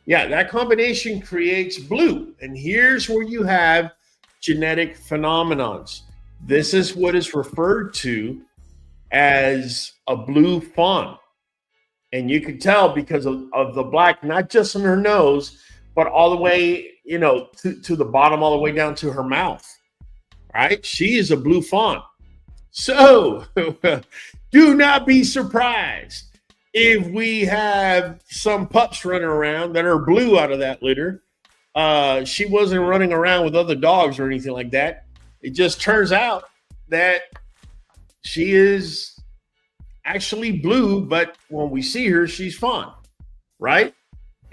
S2: Yeah, that combination creates blue. And here's where you have genetic phenomenons. This is what is referred to as a blue fawn. And you can tell because of the black, not just in her nose, but all the way, to the bottom, all the way down to her mouth. Right? She is a blue fawn. So do not be surprised if we have some pups running around that are blue out of that litter. She wasn't running around with other dogs or anything like that. It just turns out that she is actually blue, but when we see her, she's fawn, right?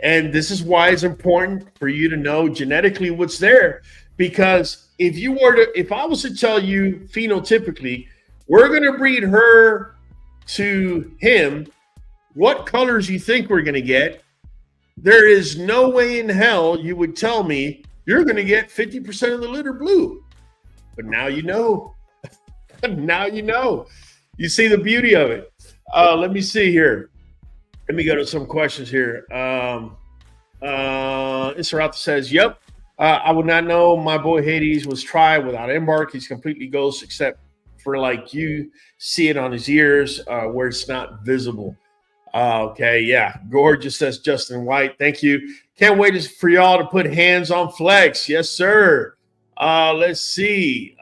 S2: And this is why it's important for you to know genetically what's there, because if I was to tell you phenotypically, we're going to breed her to him, what colors you think we're going to get, there is no way in hell you would tell me you're going to get 50% of the litter blue. But now you know. Now you know. You see the beauty of it. Let me see here. Let me go to some questions here. Isarata says, yep, I would not know my boy Hades was tried without embark. He's completely ghost except for like you see it on his ears where it's not visible. Okay, yeah. Gorgeous, says Justin White. Thank you. Can't wait for y'all to put hands on Flex. Yes, sir. Let's see.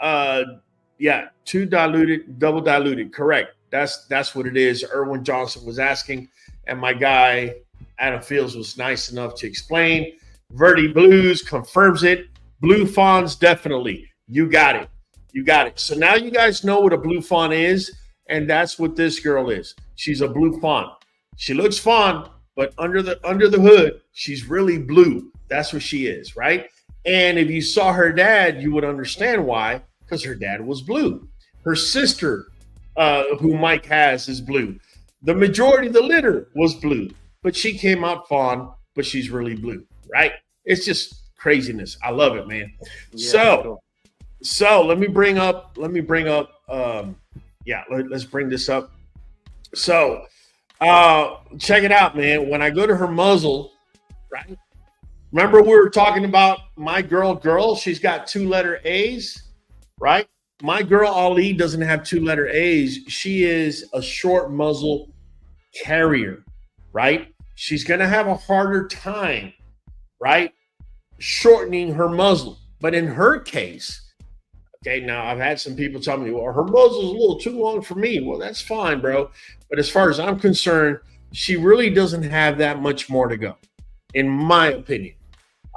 S2: Yeah, two diluted, double diluted. Correct. That's what it is. Erwin Johnson was asking, and my guy Adam Fields was nice enough to explain. Verdi Blues confirms it. Blue fawns, definitely. You got it. You got it. So now you guys know what a blue fawn is, and that's what this girl is. She's a blue fawn. She looks fawn, but under the hood, she's really blue. That's what she is, right? And if you saw her dad, you would understand why, because her dad was blue. Her sister, who Mike has, is blue. The majority of the litter was blue, but she came out fawn, but she's really blue, right? It's just craziness. I love it, man. Yeah, so let me bring up, let's bring this up. So check it out, man. When I go to her muzzle, right? Remember we were talking about my girl, she's got 2-letter A's, right? My girl Ali doesn't have 2-letter A's. She is a short muzzle carrier, right? She's going to have a harder time, right? Shortening her muzzle. But in her case, okay, now I've had some people tell me, well, her muzzle's a little too long for me. Well, that's fine, bro. But as far as I'm concerned, she really doesn't have that much more to go, in my opinion.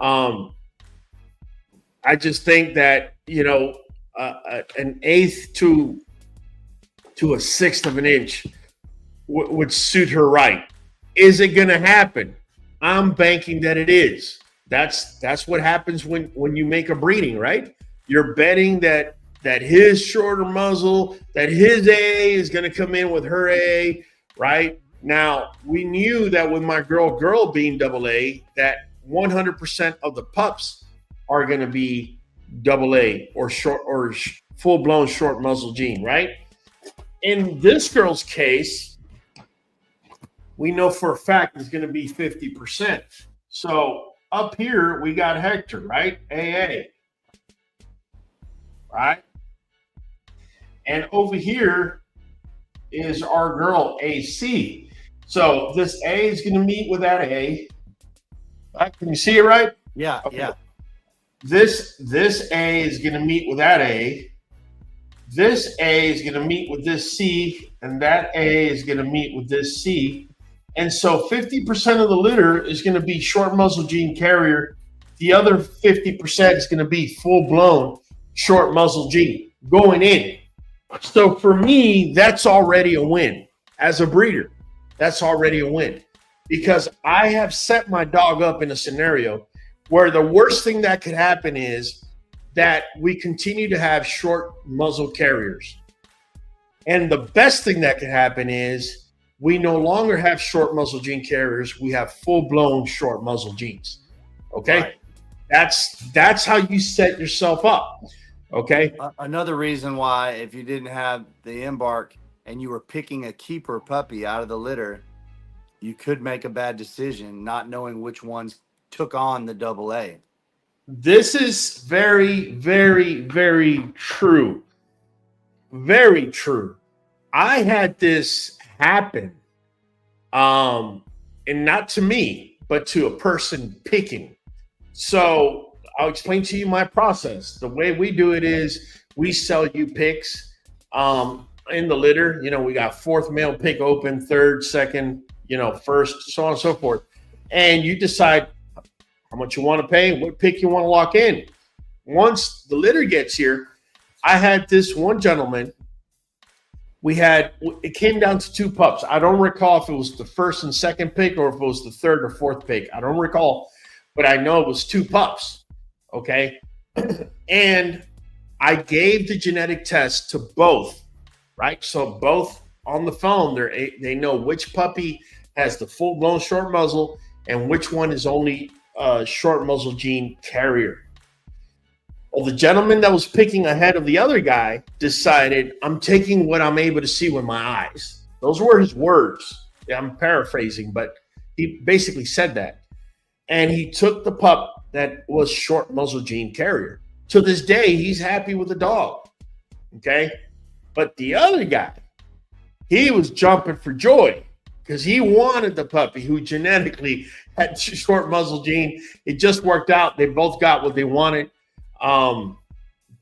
S2: I just think that, an eighth to a sixth of an inch would suit her right. Is it going to happen? I'm banking that it is. That's what happens when you make a breeding, right? You're betting that his shorter muzzle, that his A is going to come in with her A, right? Now, we knew that with my girl being double A, that 100% of the pups are going to be double A or short or full-blown short muzzle gene, right? In this girl's case, we know for a fact it's going to be 50%. So up here, we got Hector, right? AA. Right? And over here is our girl AC. So this A is going to meet with that A. Right? Can you see it right?
S3: Yeah,
S2: okay.
S3: Yeah.
S2: This A is going to meet with that A. this A is going to meet with this C, and that A is going to meet with this C. And so 50% of the litter is going to be short muzzle gene carrier. The other 50% is going to be full-blown short muzzle gene going in. So for me, that's already a win. As a breeder, that's already a win. Because I have set my dog up in a scenario where the worst thing that could happen is that we continue to have short muzzle carriers. And the best thing that could happen is we no longer have short muzzle gene carriers. We have full-blown short muzzle genes. Okay? Right. That's how you set yourself up. Okay?
S3: Another reason why, if you didn't have the embark and you were picking a keeper puppy out of the litter, you could make a bad decision not knowing which ones took on the double A.
S2: This is very, very, very true. Very true. I had this happen, and not to me, but to a person picking. So I'll explain to you my process. The way we do it is we sell you picks in the litter. You know, we got fourth male pick open, third, second, you know, first, so on and so forth. And you decide how much you want to pay, what pick you want to lock in. Once the litter gets here, I had this one gentleman. It came down to two pups. I don't recall if it was the first and second pick or if it was the third or fourth pick. I don't recall, but I know it was two pups. Okay. And I gave the genetic test to both, right? So both on the phone, they know which puppy has the full-blown short muzzle and which one is only short muzzle gene carrier. Well, the gentleman that was picking ahead of the other guy decided, I'm taking what I'm able to see with my eyes. Those were his words. Yeah, I'm paraphrasing, but he basically said that. And he took the pup that was short muzzle gene carrier. To this day, he's happy with the dog. Okay. But the other guy, he was jumping for joy because he wanted the puppy who genetically had short muzzle gene. It just worked out. They both got what they wanted.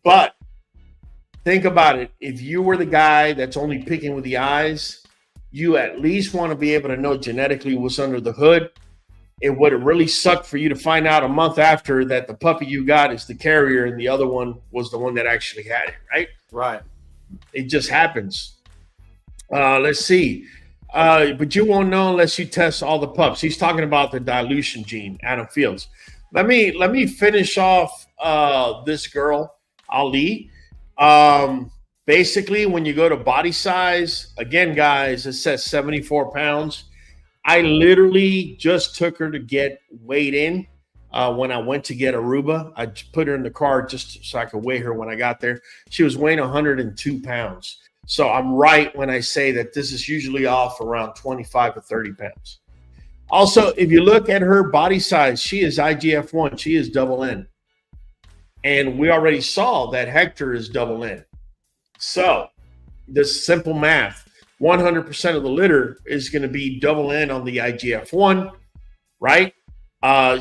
S2: But think about it. If you were the guy that's only picking with the eyes, you at least want to be able to know genetically what's under the hood. It would have really sucked for you to find out a month after that the puppy you got is the carrier and the other one was the one that actually had it, right?
S3: Right.
S2: It just happens. Let's see. But you won't know unless you test all the pups. He's talking about the dilution gene, Adam Fields. Let me finish off this girl, Ali. Basically, when you go to body size, again, guys, it says 74 pounds. I literally just took her to get weighed in when I went to get Aruba. I put her in the car just so I could weigh her when I got there. She was weighing 102 pounds. So I'm right when I say that this is usually off around 25 to 30 pounds. Also, if you look at her body size, she is IGF-1. She is double N. And we already saw that Hector is double N. So this simple math, 100% of the litter is going to be double N on the IGF-1, right?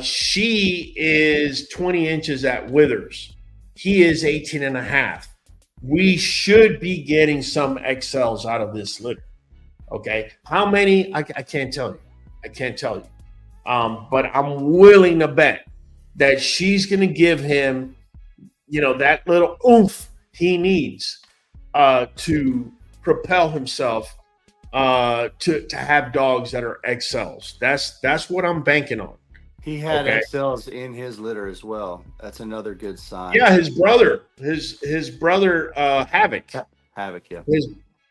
S2: She is 20 inches at withers. He is 18 and a half. We should be getting some XLs out of this litter. Okay. How many? I can't tell you. I can't tell you. But I'm willing to bet that she's going to give him, that little oomph he needs to propel himself to have dogs that are XLs. That's what I'm banking on.
S3: He had XLs in his litter as well. That's another good sign.
S2: Yeah, his brother Havoc.
S3: Havoc,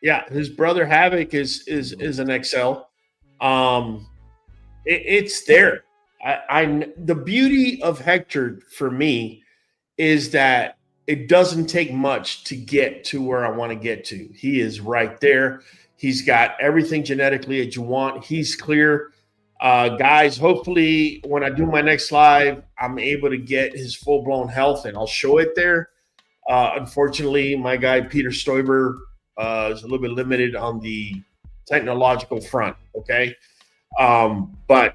S3: yeah.
S2: His brother Havoc is an XL. It's there. The beauty of Hector for me is that it doesn't take much to get to where I want to get to. He is right there. He's got everything genetically that you want. He's clear. Guys, hopefully when I do my next live, I'm able to get his full-blown health and I'll show it there. Unfortunately, my guy Peter Stoiber is a little bit limited on the technological front, okay? But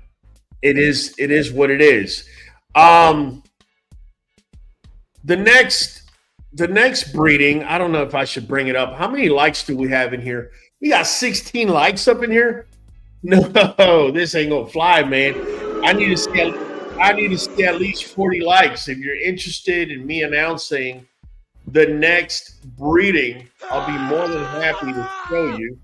S2: it is what it is. The the next breeding, I don't know if I should bring it up. How many likes do we have in here? We got 16 likes up in here. No, this ain't gonna fly, man. I need to see at least 40 likes. If you're interested in me announcing the next breeding, I'll be more than happy to show you.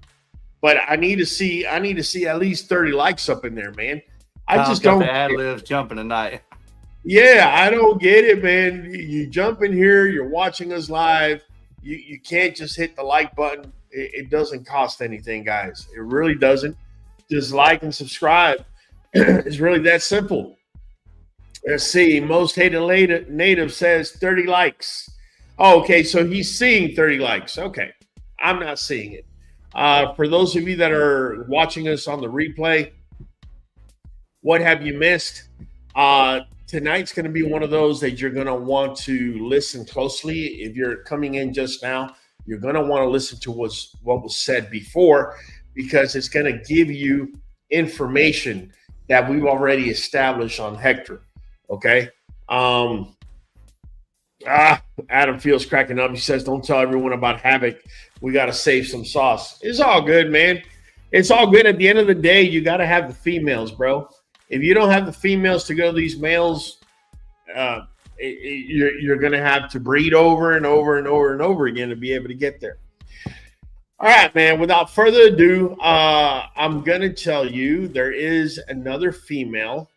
S2: But I need to see at least 30 likes up in there, man. I just don't.
S3: The ad-libs jumping tonight.
S2: Yeah, I don't get it, man. You jump in here, you're watching us live. You can't just hit the like button. It doesn't cost anything, guys. It really doesn't. Just like and subscribe. It's really that simple. Let's see. Most hated native says 30 likes. Oh, okay, so he's seeing 30 likes. Okay, I'm not seeing it. For those of you that are watching us on the replay, what have you missed? Tonight's going to be one of those that you're going to want to listen closely. If you're coming in just now, you're going to want to listen to what was said before, because it's going to give you information that we've already established on Hector. Okay. Adam feels cracking up. He says, don't tell everyone about Havoc. We got to save some sauce. It's all good, man. It's all good. At the end of the day, you got to have the females, bro. If you don't have the females to go to these males, you're going to have to breed over and over and over and over again to be able to get there. All right, man. Without further ado, I'm going to tell you there is another female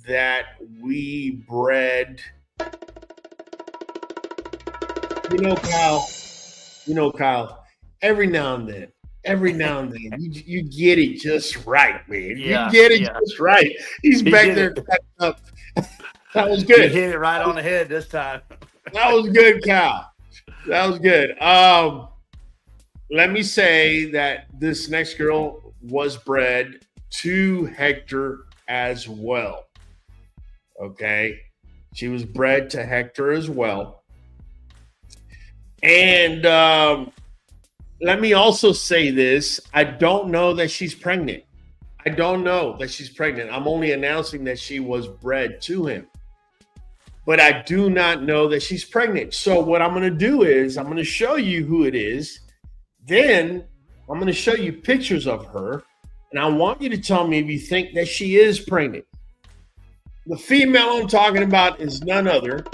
S2: that we bred. You know, Kyle, every now and then, you get it just right, man.
S3: Yeah,
S2: you get it just right. He's back there cracking up. That was good.
S3: You hit it right on the head this time.
S2: That was good, Kyle. That was good. Let me say that this next girl was bred to Hector as well. Okay. She was bred to Hector as well. And let me also say this. I don't know that she's pregnant. I'm only announcing that she was bred to him. But I do not know that she's pregnant. So what I'm going to do is I'm going to show you who it is. Then I'm going to show you pictures of her. And I want you to tell me if you think that she is pregnant. The female I'm talking about is none other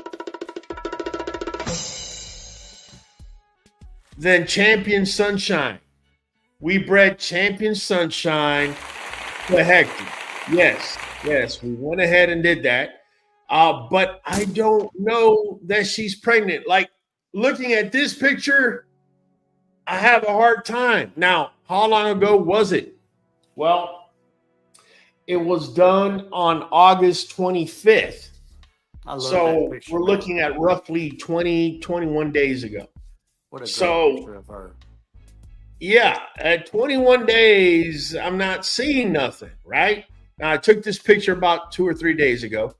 S2: than Champion Sunshine. We bred Champion Sunshine to Hector. Yes, we went ahead and did that. But I don't know that she's pregnant. Like, looking at this picture, I have a hard time. Now, how long ago was it? Well, it was done on August 25th. So we're looking at roughly 21 days ago.
S3: What a great picture of her.
S2: Yeah, at 21 days, I'm not seeing nothing, right? Now, I took this picture about 2 or 3 days ago.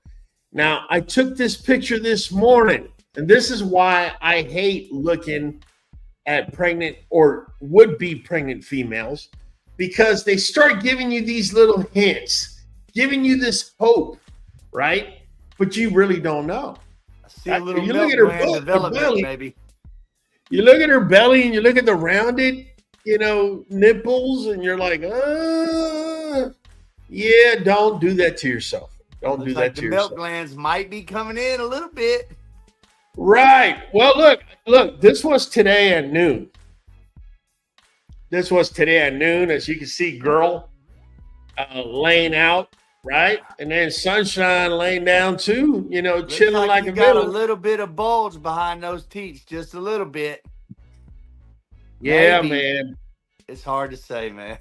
S2: Now, I took this picture this morning, and this is why I hate looking at pregnant or would-be pregnant females, because they start giving you these little hints, giving you this hope, right? But you really don't know.
S3: I see a little
S2: you
S3: milk
S2: look at her
S3: gland development,
S2: belly,
S3: maybe.
S2: You look at her belly and you look at the rounded, nipples, and you're like, yeah, don't do that to yourself. Don't do that to yourself.
S3: The milk glands might be coming in a little bit.
S2: Right. Well, look, this was today at noon. As you can see, girl laying out, right? And then Sunshine laying down too, chilling like a
S3: got a little bit of bulge behind those teats, just a little bit.
S2: Yeah,
S3: Maybe.
S2: man.
S3: It's hard to say, man.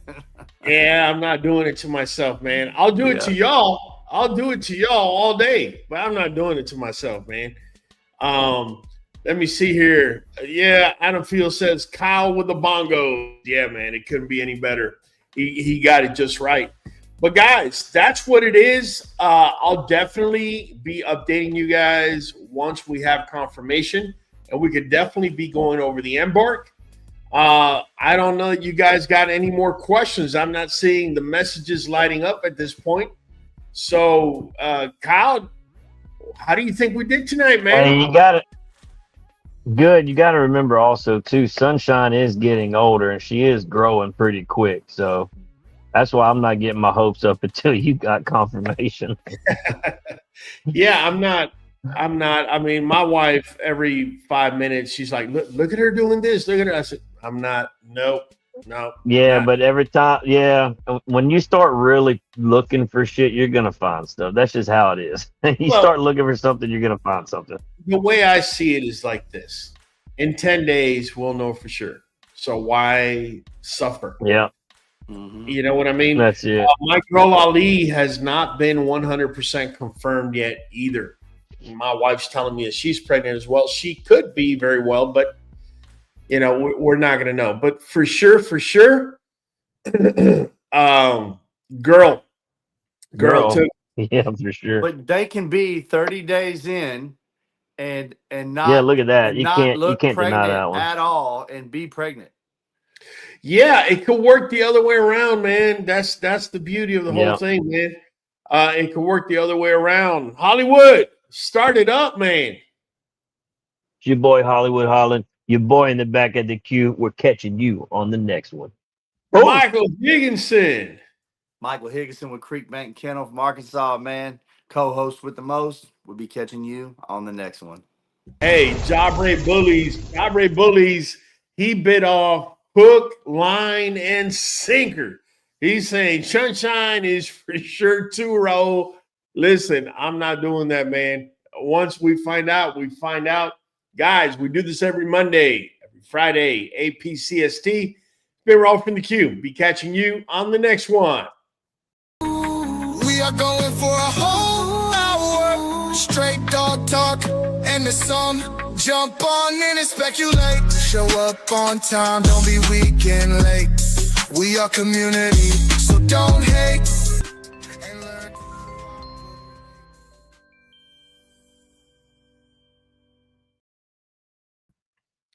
S2: Yeah, I'm not doing it to myself, man. I'll do it to y'all. I'll do it to y'all all day, but I'm not doing it to myself, man. Let me see here. Yeah, Adam Field says Kyle with the bongos. Yeah, man, it couldn't be any better. He got it just right. But guys, that's what it is. I'll definitely be updating you guys once we have confirmation, and we could definitely be going over the embark. I don't know that you guys got any more questions. I'm not seeing the messages lighting up at this point. So, Kyle, how do you think we did tonight, man?
S4: Hey, you got it. Good. You got to remember also too, Sunshine is getting older and she is growing pretty quick. So that's why I'm not getting my hopes up until you got confirmation.
S2: Yeah, I'm not. I mean, my wife every 5 minutes, she's like, look at her doing this. Look at her. I said, I'm not. Nope. No.
S4: Yeah,
S2: not.
S4: but every time, when you start really looking for shit, you're gonna find stuff. That's just how it is. You start looking for something, you're gonna find something.
S2: The way I see it is like this: in 10 days, we'll know for sure. So why suffer?
S4: Yeah.
S2: You know what I mean?
S4: That's it.
S2: My girl Ali has not been 100% confirmed yet either. My wife's telling me that she's pregnant as well. She could be very well, but we're not going to know. But for sure, girl too.
S4: Yeah, for sure.
S3: But they can be 30 days in and not.
S4: Yeah, look at that.
S3: And
S4: You
S3: not
S4: can't
S3: look
S4: deny
S3: pregnant
S4: that one
S3: at all and be pregnant.
S2: Yeah, it could work the other way around, man. That's the beauty of the whole thing, man. It could work the other way around. Hollywood, start it up, man.
S4: It's your boy Hollywood Holland. Your boy in the back of the queue. We're catching you on the next one.
S2: Oh. Michael Higginson.
S3: Michael Higginson with Creekbank Kennel from Arkansas, man. Co-host with the most. We'll be catching you on the next one.
S2: Hey, Jabre Bullies. He bit off hook, line, and sinker. He's saying Sunshine is for sure 2-roll. Listen, I'm not doing that, man. Once we find out, we find out. Guys, we do this every Monday, every Friday, APCST. Been Roll from the Q. Be catching you on the next one.
S1: We are going for a whole hour. Straight dog talk and the song. Jump on in and speculate. Show up on time, don't be weak and late. We are community, so don't hate.